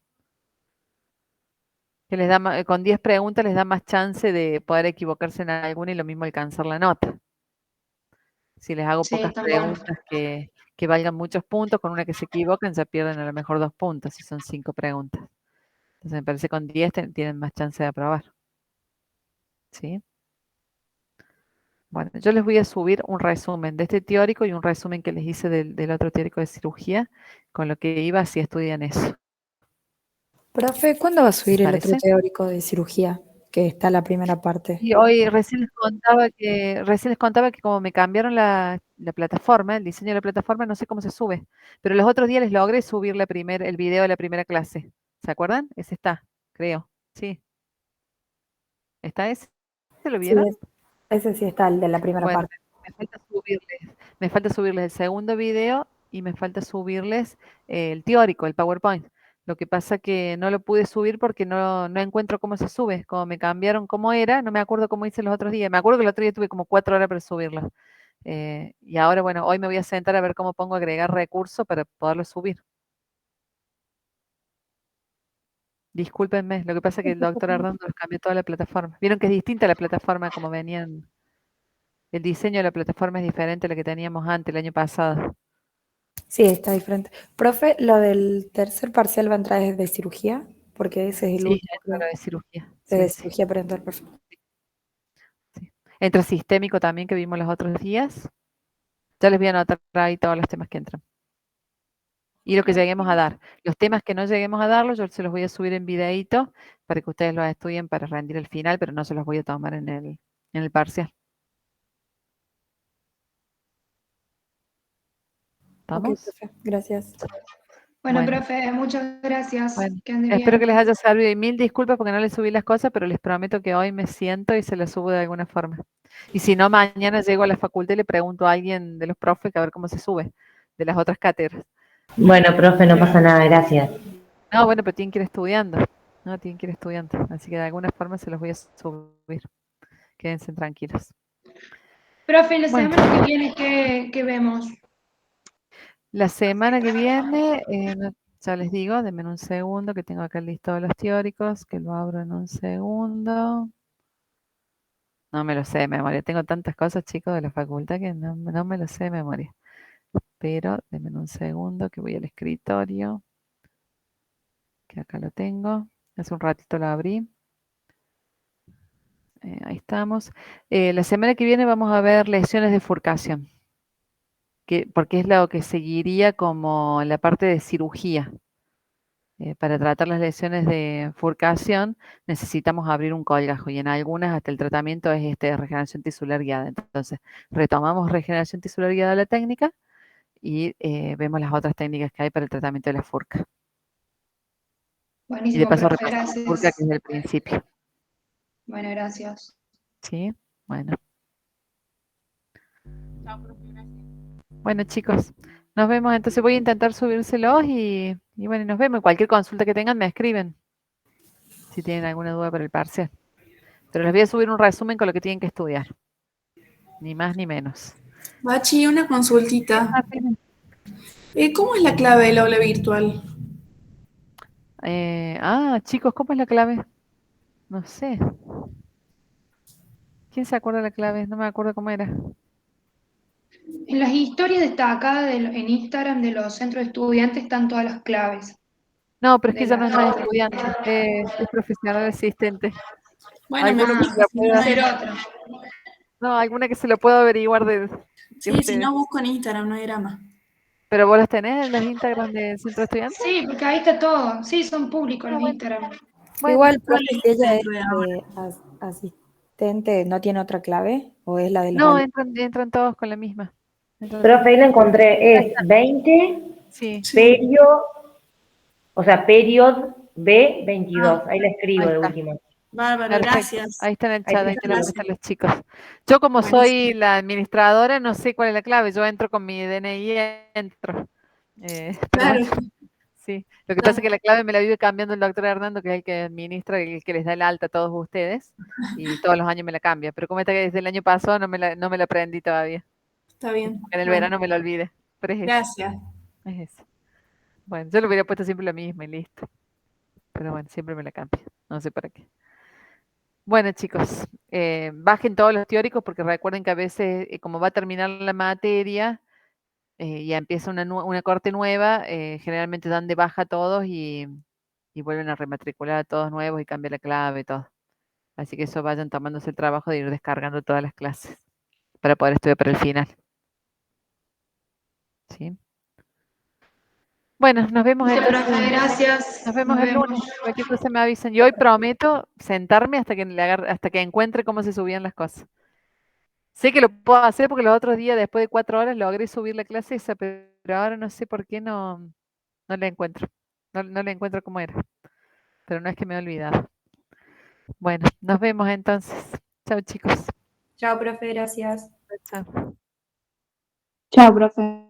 Que les da con 10 preguntas les da más chance de poder equivocarse en alguna y lo mismo alcanzar la nota. Si les hago Sí, pocas tal cual. preguntas que valgan muchos puntos, con una que se equivoquen ya pierden a lo mejor 2 puntos si son 5 preguntas. Entonces me parece que con 10 tienen más chance de aprobar. ¿Sí? Bueno, yo les voy a subir un resumen de este teórico y un resumen que les hice del otro teórico de cirugía, con lo que iba si estudian eso. Profe, ¿cuándo va a subir ¿Les el otro parece? teórico de cirugía? Que está la primera parte. Y hoy recién les contaba que como me cambiaron la plataforma, el diseño de la plataforma, no sé cómo se sube. Pero los otros días les logré subir el video de la primera clase. ¿Se acuerdan? Ese está, creo. Sí. ¿Está ese? ¿Se lo Sí, vieron? ese sí está, el de la primera Bueno, parte. me falta subirles el segundo video y me falta subirles el teórico, el PowerPoint. Lo que pasa que no lo pude subir porque no encuentro cómo se sube. Como me cambiaron cómo era, no me acuerdo cómo hice los otros días. Me acuerdo que el otro día tuve como 4 horas para subirlo. Y ahora, bueno, hoy me voy a sentar a ver cómo pongo agregar recursos para poderlo subir. Discúlpenme, lo que pasa es que el doctor Ardondo nos cambió toda la plataforma. Vieron que es distinta la plataforma como venían. El diseño de la plataforma es diferente a la que teníamos antes, el año pasado. Sí, está diferente. Profe, ¿lo del tercer parcial va a entrar desde cirugía? porque ese es el Sí, último, entra creo. lo de cirugía. De Sí, sí, cirugía parental, perfecto. sí. Entra sistémico también, que vimos los otros días. Ya les voy a anotar ahí todos los temas que entran. Y lo que lleguemos a dar. Los temas que no lleguemos a darlos, yo se los voy a subir en videíto para que ustedes los estudien para rendir el final, pero no se los voy a tomar en el parcial. Ok, ¿Estamos? profe, gracias. Bueno, Bueno, profe, muchas gracias. bueno. Que ande Espero que bien. les haya servido y mil disculpas porque no les subí las cosas, pero les prometo que hoy me siento y se las subo de alguna forma. Y si no, mañana llego a la facultad y le pregunto a alguien de los profes que a ver cómo se sube de las otras cátedras. Bueno, profe, no pasa nada, gracias. No, bueno, pero tienen que ir estudiando. No, tienen que ir estudiando. Así que de alguna forma se los voy a subir. Quédense tranquilos. Profe, la Bueno, semana que viene, ¿qué vemos? la semana que viene, ya les digo, denme un segundo que tengo acá el listado de los teóricos, que lo abro en un segundo. No me lo sé de memoria. Tengo tantas cosas, chicos, de la facultad que no me lo sé de memoria. Pero denme un segundo que voy al escritorio, que acá lo tengo. Hace un ratito lo abrí. Ahí estamos. La semana que viene vamos a ver lesiones de furcación, porque es lo que seguiría como la parte de cirugía. Para tratar las lesiones de furcación necesitamos abrir un colgajo y en algunas hasta el tratamiento es de regeneración tisular guiada. Entonces, retomamos regeneración tisular guiada la técnica y vemos las otras técnicas que hay para el tratamiento de la furca. Y de Buenísimo, paso profe, repasamos la furca que gracias. es el principio. Bueno, gracias. ¿Sí? Bueno. Bueno, chicos, nos vemos. Entonces voy a intentar subírselos y bueno, nos vemos. Cualquier consulta que tengan me escriben si tienen alguna duda para el parcial. Pero les voy a subir un resumen con lo que tienen que estudiar. Ni más ni menos. Bachi, una consultita. Martín. ¿Cómo es la clave del aula virtual? Chicos, ¿cómo es la clave? No sé. ¿Quién se acuerda la clave? No me acuerdo cómo era. En las historias destacadas en Instagram de los centros de estudiantes están todas las claves. No, pero es que De ya no es más la... estudiante, es profesional asistente. Bueno, Alguno que se lo Debe pueda, ser otra. no, alguna que se lo pueda averiguar de sí, si ustedes. no busco en Instagram, no hay drama. Pero vos los tenés en los Instagram del centro de estudiantes. Sí, porque ahí está todo. Sí, son públicos Ah, los bueno, Instagram. bueno, Igual, No profe, leí si ella es dentro de ahora. asistente, ¿no tiene otra clave? ¿O es la de los no, alumnos? entran todos con la misma. Profe, ahí lo encontré, Ahí es está. 20, Sí, Sí. perio, o sea, period B22. Ah, Ahí la escribo ahí de está. último. bárbaro, Perfecto. gracias. Ahí está en el Ahí chat, se ahí te lo Gracias. escribe. contestan los chicos. Yo como Buenísimo. soy la administradora, no sé cuál es la clave. Yo entro con mi DNI, entro. Pero Claro. bueno, sí. Lo que pasa es No, que la clave me la vive cambiando el doctor Hernando, que es el que administra, el que les da el alta a todos ustedes. Y todos los años me la cambia. Pero como está que desde el año pasado no me la aprendí todavía. está bien. En el Bueno, verano me la olvide. Pero es esa, gracias. es esa. Bueno, yo le hubiera puesto siempre la misma y listo. Pero bueno, siempre me la cambia. No sé para qué. Bueno, chicos, bajen todos los teóricos porque recuerden que a veces, como va a terminar la materia, ya empieza una corte nueva, generalmente dan de baja a todos y vuelven a rematricular a todos nuevos y cambia la clave y todo. Así que eso vayan tomándose el trabajo de ir descargando todas las clases para poder estudiar para el final. ¿Sí? Bueno, nos vemos Listo, entonces. profe, gracias. Nos vemos Nos el lunes. vemos. Cualquier cosa me avisan. Y hoy prometo sentarme hasta que encuentre cómo se subían las cosas. Sé que lo puedo hacer porque los otros días, después de 4 horas, logré subir la clase esa, pero ahora no sé por qué no la encuentro. No la encuentro como era. Pero no es que me he olvidado. Bueno, nos vemos entonces. Chao, chicos. Chao, profe, gracias. Chao. Chao, profe.